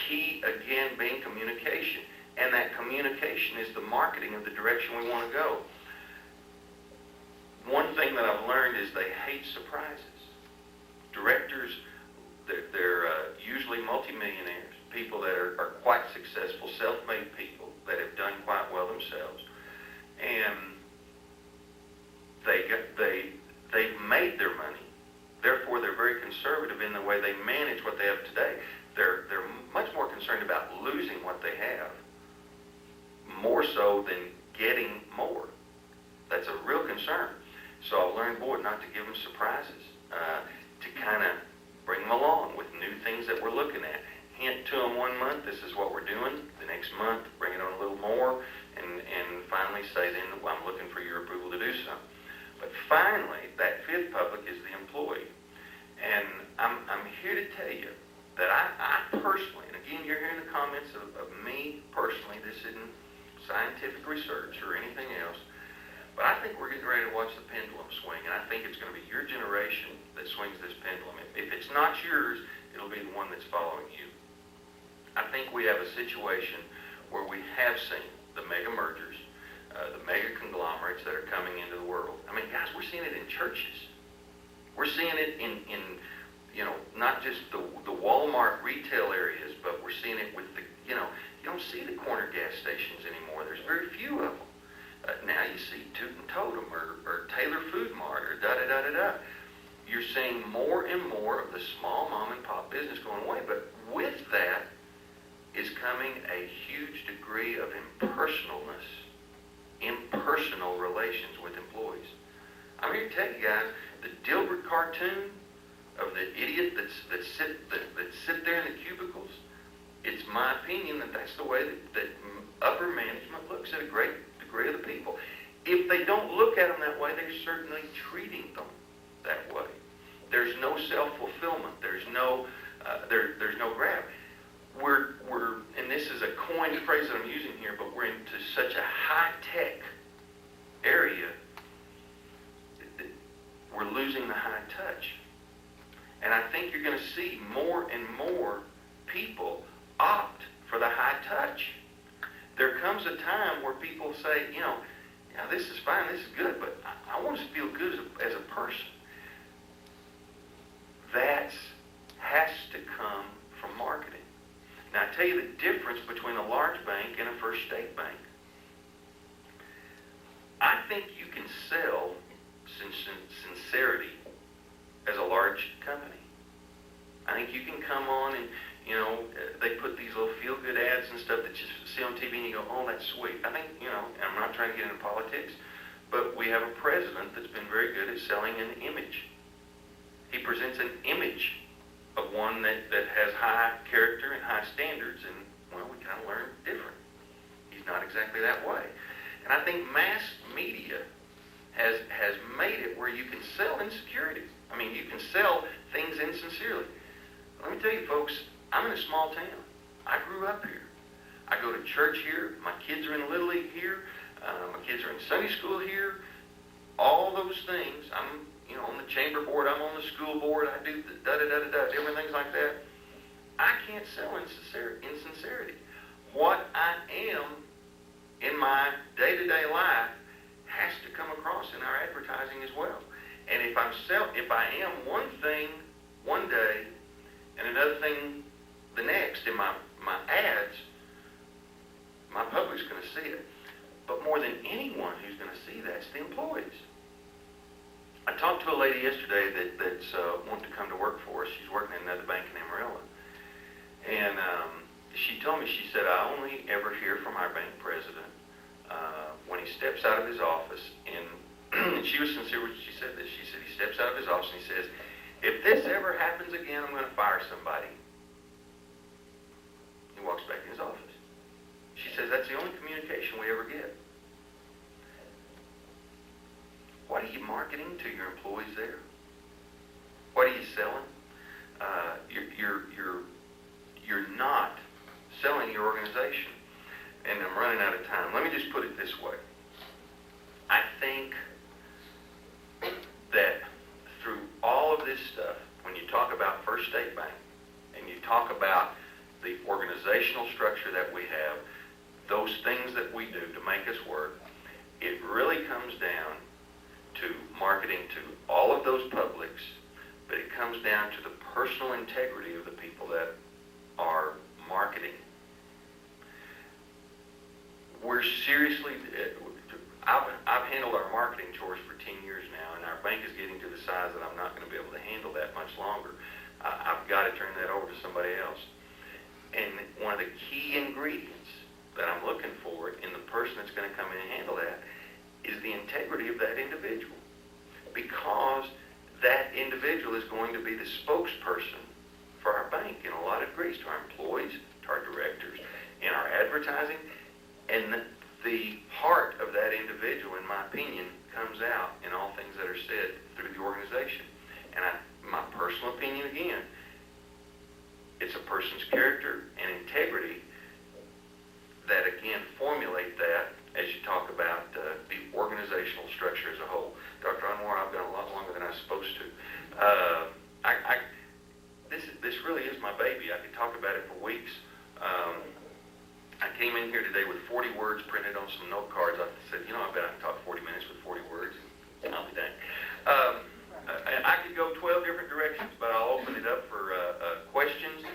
Key, again, being communication. And that communication is the marketing of the direction we want to go. One thing that I've learned is they hate surprises. Directors, they're usually multimillionaires, people that are quite successful, self-made people that have done quite well themselves, and they've made their money. Therefore, they're very conservative in the way they manage what they have today. They're much more concerned about losing what they have, more so than getting more. That's a real concern. So I've learned, boy, not to give them surprises, to kind of bring them along with new things that we're looking at. Hint to them 1 month, this is what we're doing. The next month, bring it on a little more, and finally say, then, well, I'm looking for your approval to do something. But finally, that 5th public is the employee. And I'm here to tell you that I personally, and again, you're hearing the comments of me personally, this isn't scientific research or anything else, but I think we're getting ready to watch the pendulum swing. generation that swings this pendulum. If it's not yours, it'll be the one that's following you. I think we have a situation where we have seen the mega mergers, the mega conglomerates that are coming into the world. I mean, guys, we're seeing it in churches. We're seeing it in not just the Walmart retail areas, but we're seeing it with you don't see the corner gas stations anymore. There's very few of them. Now you see Toot and Totem or Taylor Food Mart or da-da-da-da-da. You're seeing more and more of the small mom and pop business going away, but with that is coming a huge degree of impersonalness, impersonal relations with employees. I'm here to tell you guys, the Dilbert cartoon of the idiot that sit there in the cubicles, it's my opinion that that's the way that upper management looks at a great degree of the people. If they don't look at them that way, they're certainly treating them that way. There's no self-fulfillment. There's no grab. We're and this is a coined phrase that I'm using here, but we're into such a high-tech area that we're losing the high touch. And I think you're going to see more and more people opt for the high touch. There comes a time where people say, this is fine, this is good, but I want to feel good as a person. That has to come from marketing. Now, I tell you the difference between a large bank and a First State Bank. I think you can sell sincerity as a large company. I think you can come on and, they put these little feel-good ads and stuff that you see on TV and you go, oh, that's sweet. I think, and I'm not trying to get into politics, but we have a president that's been very good at selling an image. He presents an image of one that has high character and high standards, and, well, we kind of learn different. He's not exactly that way. And I think mass media has made it where you can sell insecurity. I mean, you can sell things insincerely. Let me tell you, folks, I'm in a small town. I grew up here. I go to church here. My kids are in Little League here. My kids are in Sunday school here. All those things. I'm, on the chamber board. I'm on the school board. I do the da-da-da-da-da, different things like that. I can't sell insincerity. What I am in my day-to-day life has to come across in our advertising as well. And if I am one thing one day and another thing the next in my ads, my public's going to see it. But more than anyone who's going to see that is the employees. I talked to a lady yesterday that's wanting to come to work for us. She's working in another bank in Amarillo. And she told me, she said, I only ever hear from our bank president when he steps out of his office. And she was sincere when she said this. She said he steps out of his office and he says, if this ever happens again, I'm going to fire somebody. He walks back in his office. She says, that's the only communication we ever get. What are you marketing to your employees there? What are you selling? You're not selling your organization. And I'm running out of time. Let me just put it this way. I think that through all of this stuff, when you talk about First State Bank and you talk about the organizational structure that we have, those things that we do to make us work, it really comes down to marketing to all of those publics, but it comes down to the personal integrity of the people that are marketing. We're seriously, I've handled our marketing chores for 10 years now, and our bank is getting to the size that I'm not going to be able to handle that much longer. I've got to turn that over to somebody else. And one of the key ingredients that I'm looking for in the person that's going to come in and handle that is the integrity of that individual. Because that individual is going to be the spokesperson for our bank in a lot of degrees, to our employees, to our directors, in our advertising. And the heart of that individual, in my opinion, comes out in all things that are said through the organization. And my personal opinion, again, it's a person's character and integrity that, again, formulate that as you talk about the organizational structure as a whole. Dr. Anwar, I've gone a lot longer than I was supposed to. printed on some note cards. I said, I bet I can talk 40 minutes with 40 words. I'll be dang. I could go 12 different directions, but I'll open it up for questions.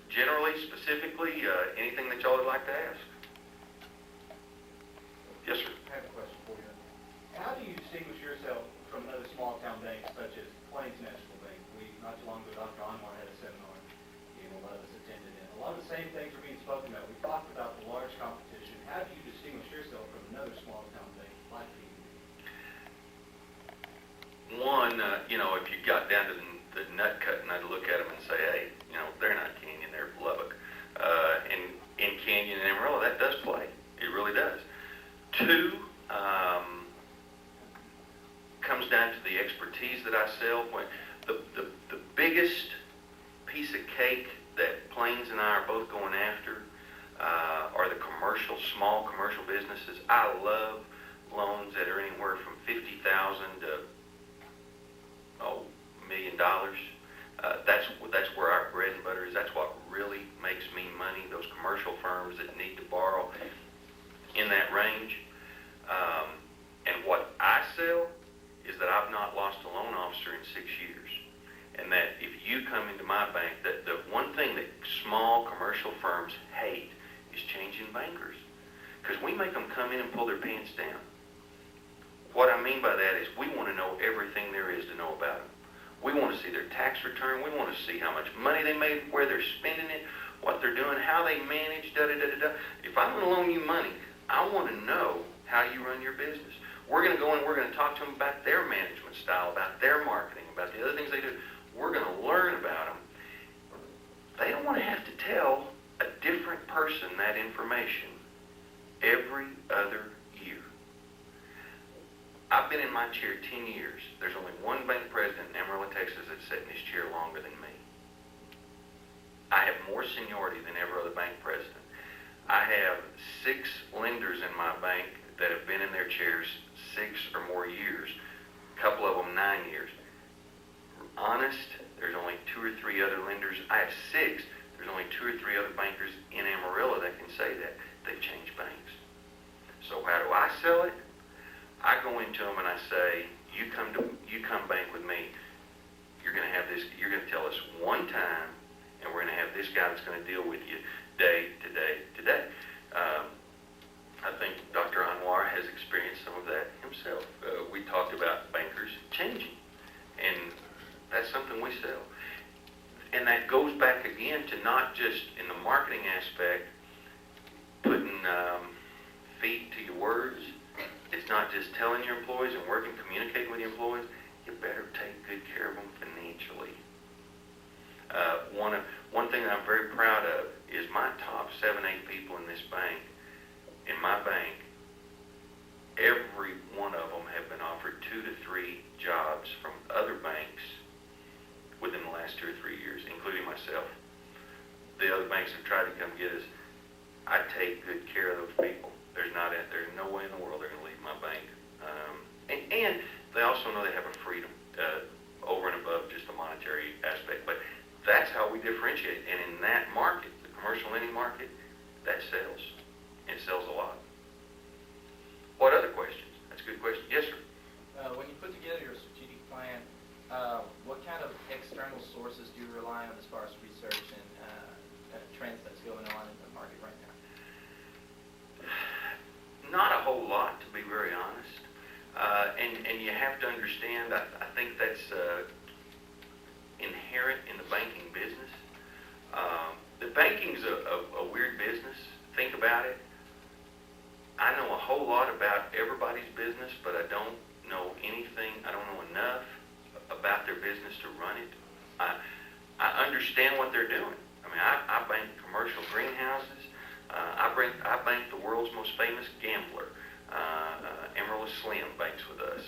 Generally, specifically, anything that y'all would like to ask. Yes, sir. I have a question for you. How do you distinguish yourself from other small town banks such as Plains National Bank? Not too long ago, Dr. Anwar had a seminar, a lot of us attended it. A lot of the same things are being spoken about. We talked about the large competition. How do you distinguish yourself from another small town bank like PNC? One, if you got down to the nut cutting, I'd look at them and say, hey, they're not Canyon, they're Lubbock. And in Canyon and Amarillo, that does play. It really does. Two, comes down to the expertise that I sell. The biggest piece of cake that Plains and I are both going after are the small commercial businesses. I love loans that are anywhere from $50,000 to $1 million. That's where our bread and butter is. That's what really makes me money. Those commercial firms that need to borrow in that range. And what I sell is that I've not lost a loan officer in 6 years. And that if you come into my bank, that the one thing that small commercial firms hate is changing bankers. Because we make them come in and pull their pants down. What I mean by that is we want to know everything there is to know about them. We want to see their tax return. We want to see how much money they made, where they're spending it, what they're doing, how they manage, da-da-da-da-da. If I'm going to loan you money, I want to know how you run your business. We're going to go in and we're going to talk to them about their management style, about their marketing, about the other things they do. We're going to learn about them. They don't want to have to tell a different person that information every other year. I've been in my chair 10 years. There's only one bank president in Amarillo, Texas that's sat in his chair longer than me. I have more seniority than every other bank president. I have 6 lenders in my bank that have been in their chairs 6 or more years, a couple of them 9 years. Honest, there's only 2 or 3 other lenders. I have 6. There's only 2 or 3 other bankers in Amarillo that can say that. They've changed banks. So how do I sell it? I go into them and I say, you come bank with me. You're going to have this. You're going to tell us one time, and we're going to have this guy that's going to deal with you day to day to day. I think Dr. Anwar has experienced some of that himself. We talked about bankers changing, and that's something we sell. And that goes back again to not just in the marketing aspect, putting feet to your words. It's not just telling your employees and working, communicating with your employees. You better take good care of them financially. One thing that I'm very proud of is my top 7, 8 people in this bank. In my bank, every one of them have been offered 2 to 3 jobs from other banks within the last 2 or 3 years, including myself. The other banks have tried to come get us. I take good care of those people. There's no way in the world they're going to leave my bank. And they also know they have a freedom over and above just the monetary aspect. But that's how we differentiate. And in that market, the commercial lending market, that sells. It sells a lot. What other questions? That's a good question. Yes, sir. When you put together your strategic plan, what kind of external sources do you rely on as far as research and trends that's going on in the market right now? Not a whole lot, to be very honest. And you have to understand, I think that's inherent in the banking business. The banking's a weird business. Think about it. I know a whole lot about everybody's business, but I don't know anything. I don't know enough about their business to run it. I understand what they're doing. I mean, I bank commercial greenhouses. I bank the world's most famous gambler. Amarillo Slim banks with us.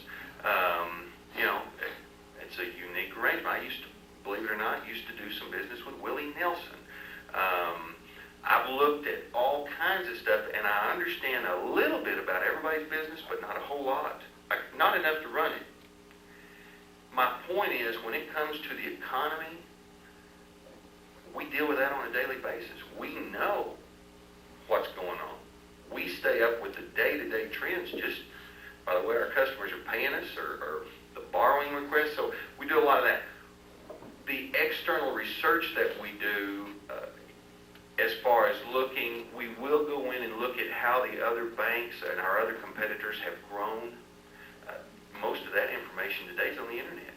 It's a unique arrangement. I used to, believe it or not, do some business with Willie Nelson. I've looked at all kinds of stuff, and I understand a little bit about everybody's business, but not a whole lot. Not enough to run it. My point is, when it comes to the economy, we deal with that on a daily basis. We know what's going on. we stay up with the day-to-day trends just by the way our customers are paying us or the borrowing requests. So we do a lot of that. The external research that we do, as far as looking, we will go in and look at how the other banks and our other competitors have grown. Most of that information today is on the internet.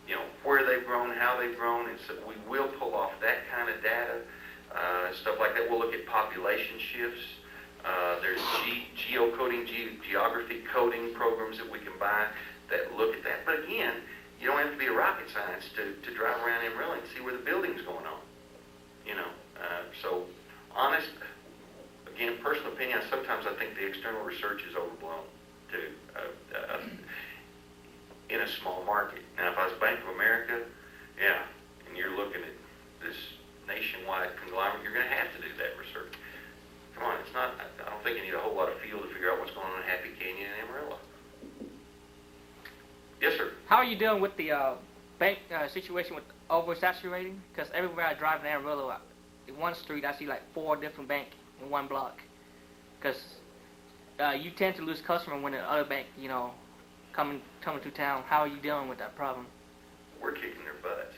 You know, where they've grown, how they've grown, and so we will pull off that kind of data, stuff like that. We'll look at population shifts. There's geocoding, geography coding programs that we can buy that look at that. But again, you don't have to be a rocket science to drive around Amarillo and see where the building's going on. You know, so honest, again, personal opinion, sometimes I think the external research is overblown too. In a small market. Now, if I was Bank of America, yeah, and you're looking at this nationwide conglomerate, you're going to have to do that research. Come on, it's not, I don't think you need a whole lot of field to figure out what's going on in Happy Canyon and Amarillo. Yes, sir. How are you dealing with the bank situation with oversaturating? Because everywhere I drive in Amarillo, in one street, I see like 4 different banks in one block. Because you tend to lose customer when the other bank, you know, coming to town. How are you dealing with that problem? We're kicking their butts.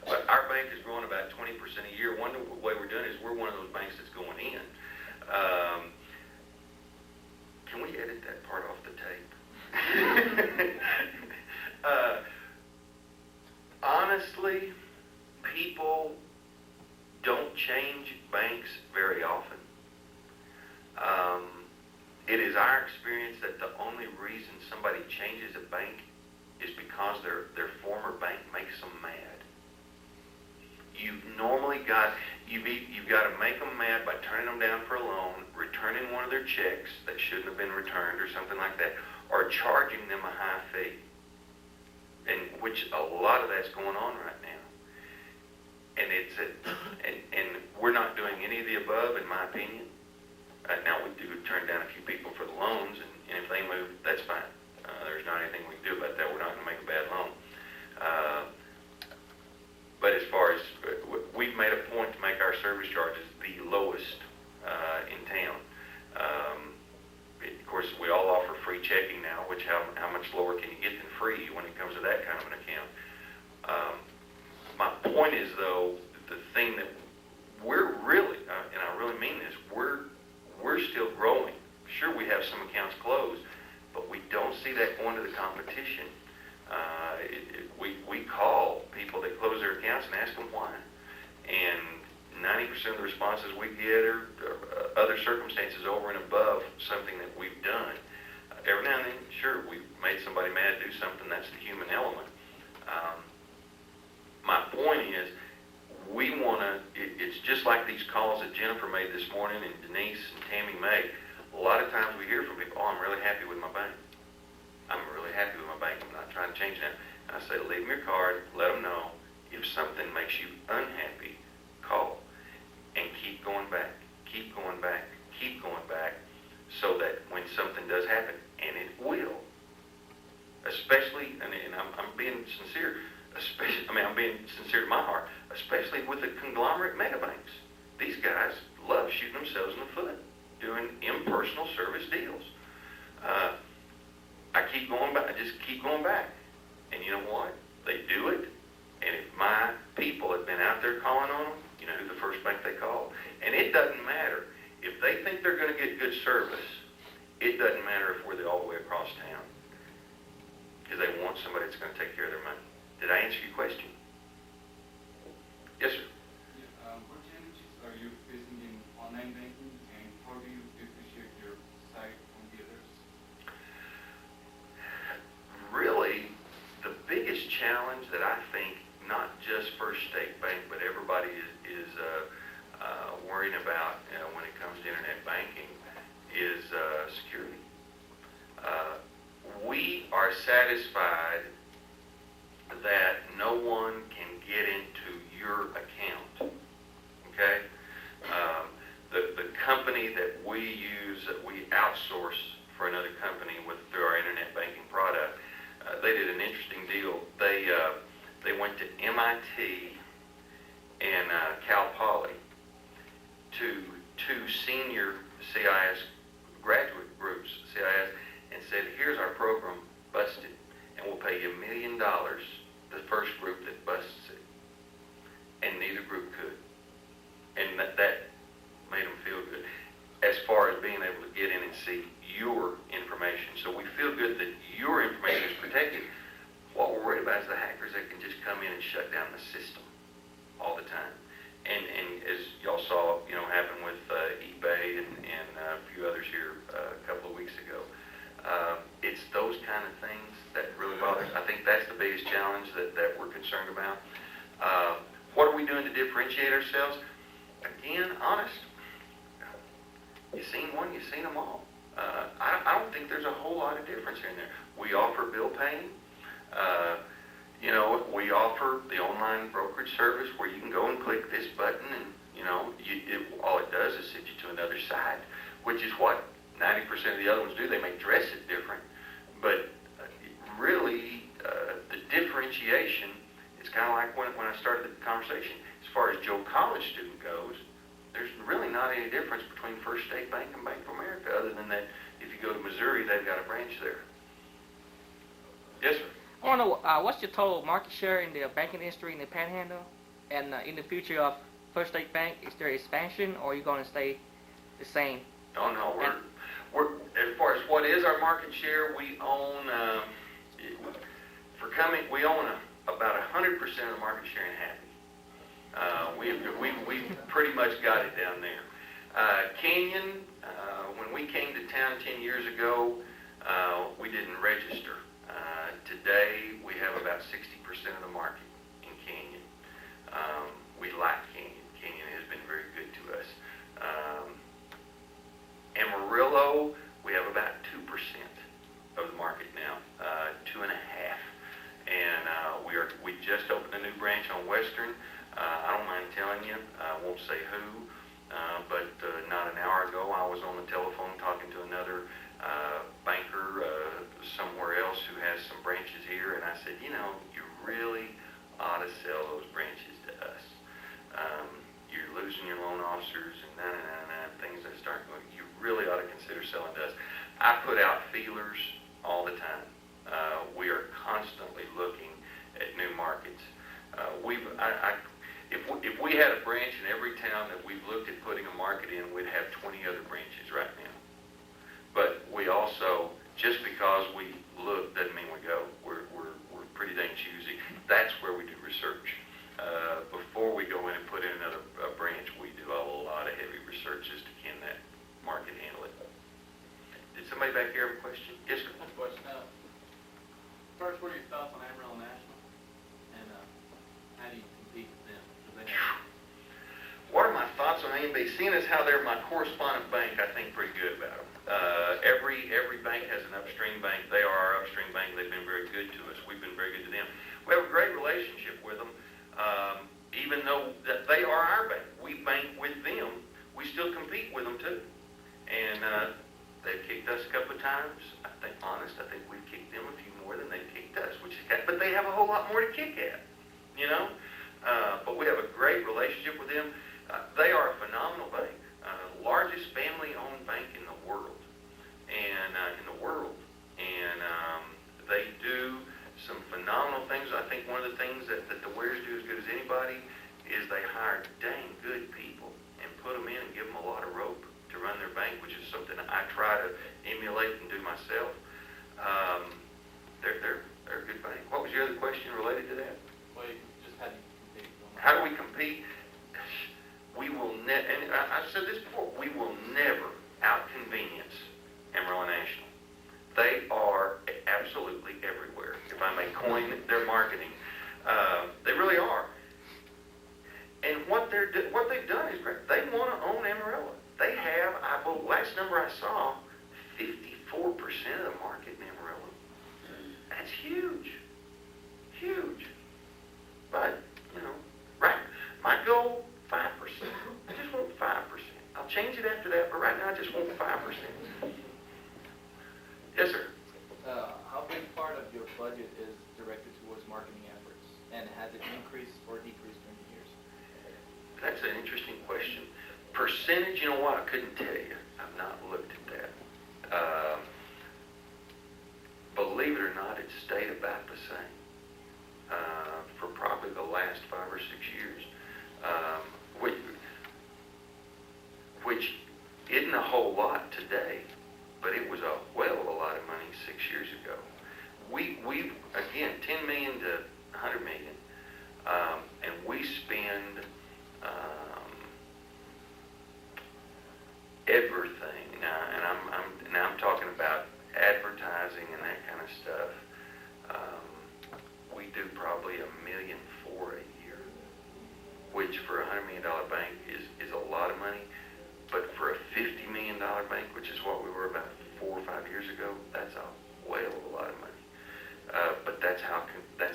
But our bank is growing about 20% a year. One way we're doing it is we're one of those banks that's going in. Can we edit that part off the tape? Honestly, people don't change banks very often. It is our experience that the only reason somebody changes a bank is because their former bank makes them mad. You've normally got, you've got to make them mad by turning them down for a loan, returning one of their checks that shouldn't have been returned or something like that, or charging them a high fee, and which a lot of that's going on right now. And and we're not doing any of the above, in my opinion. Now we do turn down a few people for the loans, and if they move, that's fine. There's not anything we can do about that. We're not going to make a bad loan. But as far as, we've made a point to make our service charges the lowest in town. Of course, we all offer free checking now, which how much lower can you get than free when it comes to that kind of an account? My point is, though, the thing that we're really, and I really mean this, we're still growing. Sure, we have some accounts closed, but we don't see that going to the competition. We call people that close their accounts and ask them why. And 90% of the responses we get are other circumstances over and above something that we've done. Every now and then, sure, we've made somebody mad do something. That's the human element. My point is, we want to, it's just like these calls that Jennifer made this morning and Denise and Tammy made. A lot of times we hear from people, oh, I'm really happy with my bank. I'm really happy with my bank. I'm not trying to change that. And I say, leave them your card, let them know. If something makes you unhappy, call. And keep going back, keep going back, keep going back, so that when something does happen, and it will, especially, and I'm being sincere, I'm being sincere to my heart, especially with the conglomerate mega banks. These guys love shooting themselves in the foot, doing impersonal service deals. I keep going back, I just keep going back. And you know what? They do it, and if my people have been out there calling on them, you know who the first bank they call? And it doesn't matter. If they think they're going to get good service, it doesn't matter if we're all the way across town, because they want somebody that's going to take care of their money. Did I answer your question? Yes, sir. Yeah, what challenges are you facing in online banking, and how do you differentiate your site from the others? Really, the biggest challenge that I think, not just First State Bank, but everybody is worrying about when it comes to internet banking is security. We are satisfied that no one can get into your account, okay? The company that we use, that we outsource for another company through our internet banking product, they did an interesting deal. They went to MIT and Cal Poly to two senior CIS graduate groups, CIS, and said, here's our program, bust it, and we'll pay you $1 million, the first group that busts it. And neither group could. And that made them feel good as far as being able to get in and see your information. So we feel good that your information is protected. What we're worried about is the hackers that can just come in and shut down the system all the time. And as y'all saw, happen with eBay and a few others here a couple of weeks ago, it's those kind of things that really bother us. I think that's the biggest challenge that we're concerned about. What are we doing to differentiate ourselves? Again, honest. You've seen one, you've seen them all. I don't think there's a whole lot of difference here and there. We offer bill paying. We offer the online brokerage service where you can go and click this button and, all it does is send you to another site, which is what 90% of the other ones do. They may dress it different, but really the differentiation, it's kind of like when I started the conversation. As far as Joe College student goes, there's really not any difference between First State Bank and Bank of America, other than that if you go to Missouri, they've got a branch there. Yes, sir. I want to know what's your total market share in the banking industry in the Panhandle, and in the future of First State Bank, is there expansion, or are you going to stay the same? Oh no, we're as far as what is our market share, we own we own about 100% of the market share in Happy. We pretty much got it down there. Canyon, when we came to town 10 years ago, we didn't register. Today, we have about 60% of the market in Canyon. We like Canyon. Canyon has been very good to us. Amarillo, we have about 2% of the market now, 2.5%. And we just opened a new branch on Western. I don't mind telling you, I won't say who, but not an hour ago I was on the telephone talking to another banker somewhere else who has some branches here, and I said, you really ought to sell those branches to us. You're losing your loan officers and things that start going. You really ought to consider selling to us. I put out feelers all the time. We are constantly looking at new markets. If we had a branch in every town that we've looked at putting a market in, we'd have 20 other branches right now. But we also, just because we look doesn't mean we go. We're pretty dang choosy. That's where we do research. Before we go in and put in another branch, we do a lot of heavy research as to can that market handle it. Did somebody back here have a question? Yes, sir. One question. First, what are your thoughts on Amarillo National, and how do you compete with them? What are my thoughts on AMB? Seeing as how they're my correspondent bank, I think pretty good about them. Every bank has an upstream bank. They are our upstream bank. They've been very good to us. We've been very good to them. We have a great relationship with them. Even though they are our bank, we bank with them, we still compete with them too. And they've kicked us a couple of times. I think we've kicked them a few more than they've kicked us, but they have a whole lot more to kick at, But we have a great relationship with them. They are a phenomenal bank, largest family-owned bank in the world, and they do some phenomenal things. I think one of the things that the Wares do as good as anybody is they hire dang good people and put them in and give them a lot of rope to run their bank, which is something I try to emulate and do myself. They're a good bank. What was your other question related to that? Well, just how do you compete? How do we compete? We will and I've said this before, we will never out-convenience Amarillo National. They are absolutely everywhere. If I may coin their marketing, they really are. And what they've done is great. They want to own Amarillo. They have, last number I saw, 54% of the market in Amarillo. That's huge. Huge. But, right, my goal, 5%. I just want 5%. I'll change it after that, but right now I just want 5%. Yes, sir. How big part of your budget is directed towards marketing efforts, and has it increased or decreased during the years? That's an interesting question. Percentage, you know what, I couldn't tell you. I've not looked at that. Believe it or not, it's stayed about the same for probably the last 5 or 6 years, which isn't a whole lot today, but it was a well of a lot of money 6 years ago. We've again, 10 million to 100 million, and we spend everything now, and I'm talking about advertising and that kind of stuff. We do probably $1.4 million a year, which for a $100 million bank is a lot of money, but for a $50 million bank, which is what we were about 4 or 5 years ago, that's a whale of a lot of money. But that's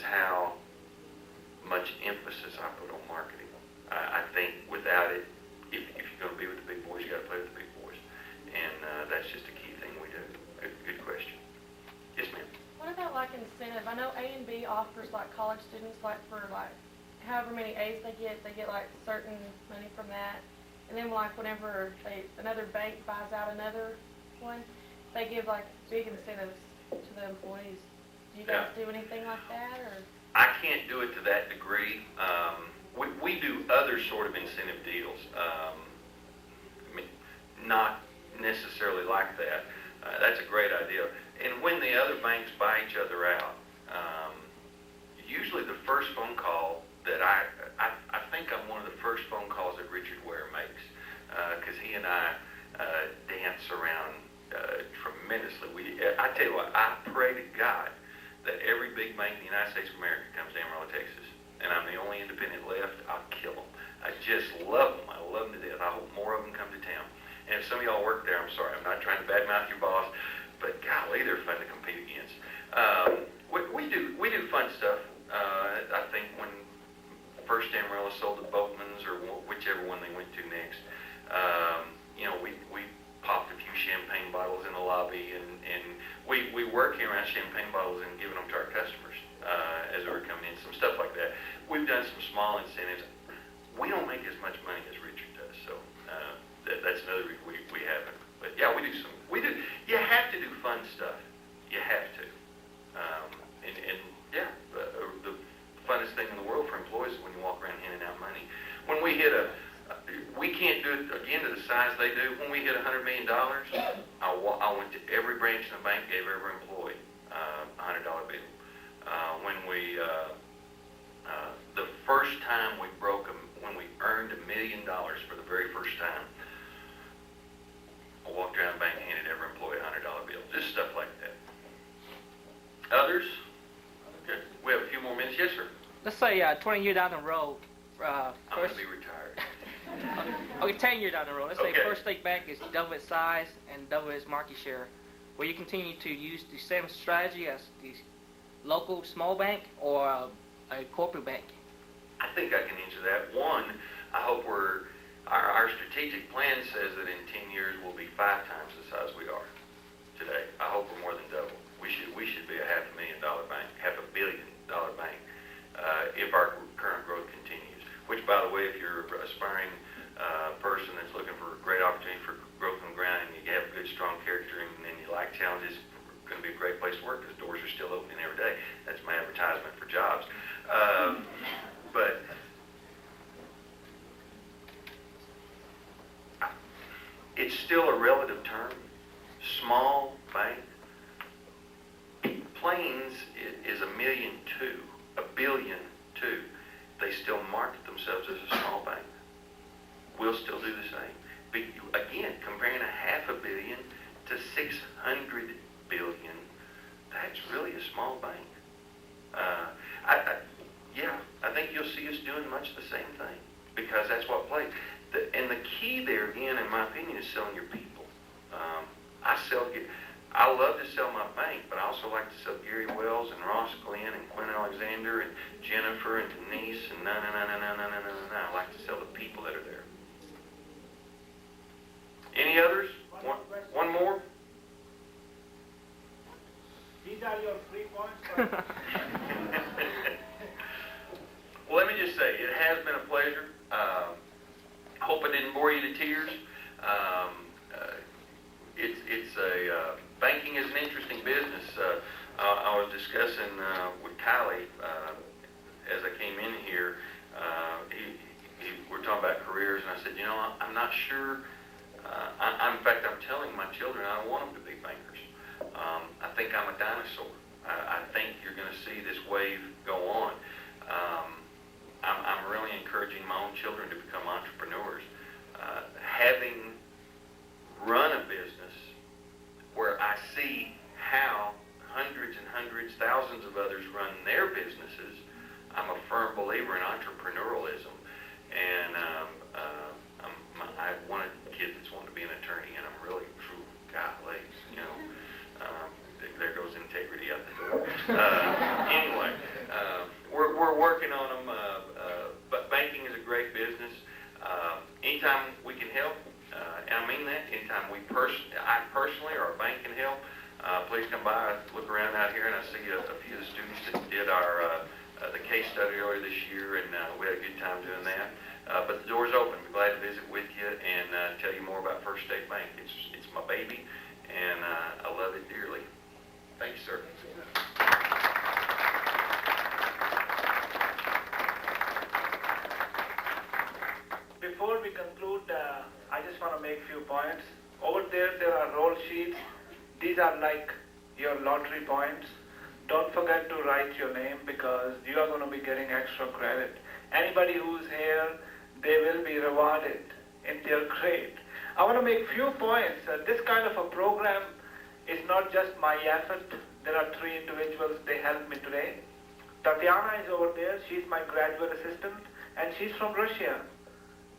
how much emphasis I put on marketing. I think without it, if you're going to be with the big boys, you got to play with the big boys, and that's just a key thing we do. Good question. Yes, ma'am. What about like incentive? I know A and B offers like college students, like for like however many A's they get like certain money from that. And then like whenever another bank buys out another one, they give like big incentives to the employees. Do you guys do anything like that, or? I can't do it to that degree. We do other sort of incentive deals. Not necessarily like that. That's a great idea. And when the other banks buy each other out, usually the first phone call that I think I'm one of the first phone calls that Richard Ware makes, because he and I dance around tremendously. I tell you what, I pray to God that every big bank in the United States of America comes to Amarillo, Texas, and I'm the only independent left. I'll kill them. I just love them. I love them to death. I hope more of them come to town. And if some of y'all work there, I'm sorry. I'm not trying to badmouth your boss, but golly, they're fun to compete against. We do fun stuff. I think when First Amarillo sold to Boatman's or whichever one they went to next, we popped a few champagne bottles in the lobby, and we were carrying around champagne bottles and giving them to our customers as they were coming in, some stuff like that. We've done some small incentives. We don't make as much money as Richard does, so that's another reason we haven't. But yeah, we do. You have to do fun stuff. You have to. The funnest thing in the world for employees is when you walk around handing out money. When we hit we can't do it again to the size they do. When we hit $100 million, I went to every branch in the bank, gave every employee a $100 bill. When the first time we when we earned $1 million for the very first time, I walked around the bank and handed every employee a $100 bill. Just stuff like that. Others? Okay. We have a few more minutes. Yes, sir. Let's say 20 years down the road. I'm going to be retired. Okay, 10 years down the road. Let's say Okay. First State Bank is double its size and double its market share. Will you continue to use the same strategy as the local small bank or a corporate bank? I think I can answer that. One, I hope our strategic plan says that in 10 years we'll be 5 times the size we are today. I hope we're more than double. We should be a $500,000 bank, $500 million bank, if our current growth continues. Which, by the way, if you're an aspiring person that's looking for a great opportunity for growth on the ground, and you have a good, strong character, and you like challenges, it's going to be a great place to work because doors are still opening every day. That's my advertisement for jobs. But it's still a relative term. Small bank. Plains is $1.2 million, $1.2 billion. They still market themselves as a small bank. We'll still do the same. But again, comparing $500 million to $600 billion, that's really a small bank. I think you'll see us doing much the same thing because that's what plays. And the key there, again, in my opinion, is selling your people. I love to sell my bank, but I also like to sell Gary Wells and Ross Glenn and Quinn Alexander and Jennifer and Denise and no. I like to sell the people that are there. Any others? One more? These are your 3 points. Well, let me just say, it has been a pleasure. hope I didn't bore you to tears. Banking is an interesting business. I was discussing with Kelley as I came in here. We're talking about careers, and I said, I'm not sure. In fact, I'm telling my children I don't want them to be bankers. I think I'm a dinosaur. I think you're going to see this wave go on. I'm really encouraging my own children to become entrepreneurs. Having run a business where I see how hundreds and hundreds, thousands of others run their businesses, I'm a firm believer in entrepreneurialism. And I have one kid that's wanting to be an attorney, and I'm really, golly, there goes integrity out the door. Anyway, we're working on them, but banking is a great business. Anytime we can help, and I mean that, anytime I personally or our bank can help, please come by. I look around out here and I see a few of the students that did the case study earlier this year, and we had a good time doing that. But the door's open. We're glad to visit with you and tell you more about First State Bank. It's my baby, and I love it dearly. Thank you, sir. Before we conclude, I just want to make a few points. Over there are roll sheets. These are like your lottery points. Don't forget to write your name because you are going to be getting extra credit. Anybody who's here, they will be rewarded in their grade. I want to make a few points. This kind of a program is not just my effort. There are 3 individuals, they helped me today. Tatiana is over there. She's my graduate assistant, and she's from Russia.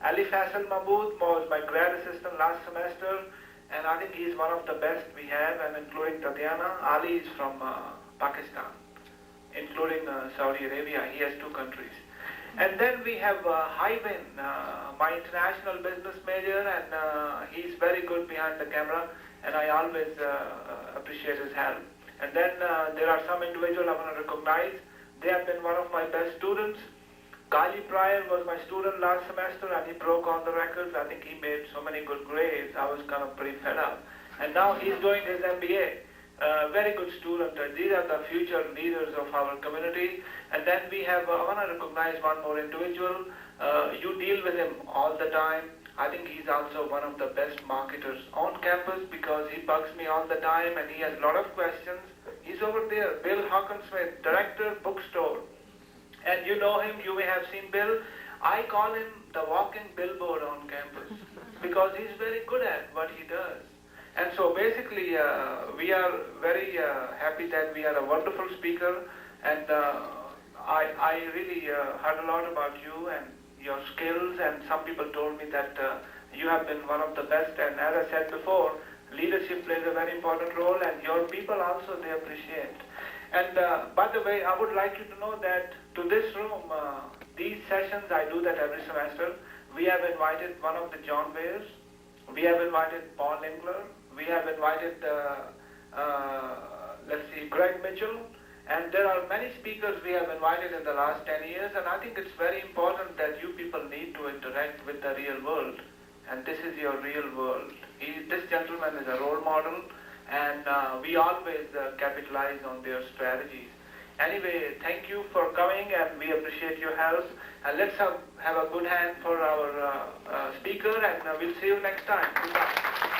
Faisal Mahmood was my grad assistant last semester, and I think he's one of the best we have, and including Tatiana. Ali is from Pakistan, including Saudi Arabia. He has 2 countries. And then we have Wynn, my international business major, and he's very good behind the camera, and I always appreciate his help. And then there are some individuals I want to recognize. They have been one of my best students. Gali Pryor was my student last semester, and he broke all the records. I think he made so many good grades. I was kind of pretty fed up. And now he's doing his MBA. Very good student. These are the future leaders of our community. And then we have, I want to recognize one more individual. You deal with him all the time. I think he's also one of the best marketers on campus because he bugs me all the time and he has a lot of questions. He's over there, Bill Hawkinsmith, director, bookstore. And you know him, you may have seen Bill. I call him the walking billboard on campus because he's very good at what he does. And so basically, we are very happy that we had a wonderful speaker, and I really heard a lot about you and your skills, and some people told me that you have been one of the best, and as I said before, leadership plays a very important role, and your people also, they appreciate. And by the way, I would like you to know that to this room, these sessions, I do that every semester. We have invited one of the John Wares, we have invited Paul Engler, we have invited, Greg Mitchell, and there are many speakers we have invited in the last 10 years, and I think it's very important that you people need to interact with the real world, and this is your real world. This gentleman is a role model, and we always capitalize on their strategies. Anyway, thank you for coming, and we appreciate your help, and let's have a good hand for our speaker, and we'll see you next time. Goodbye.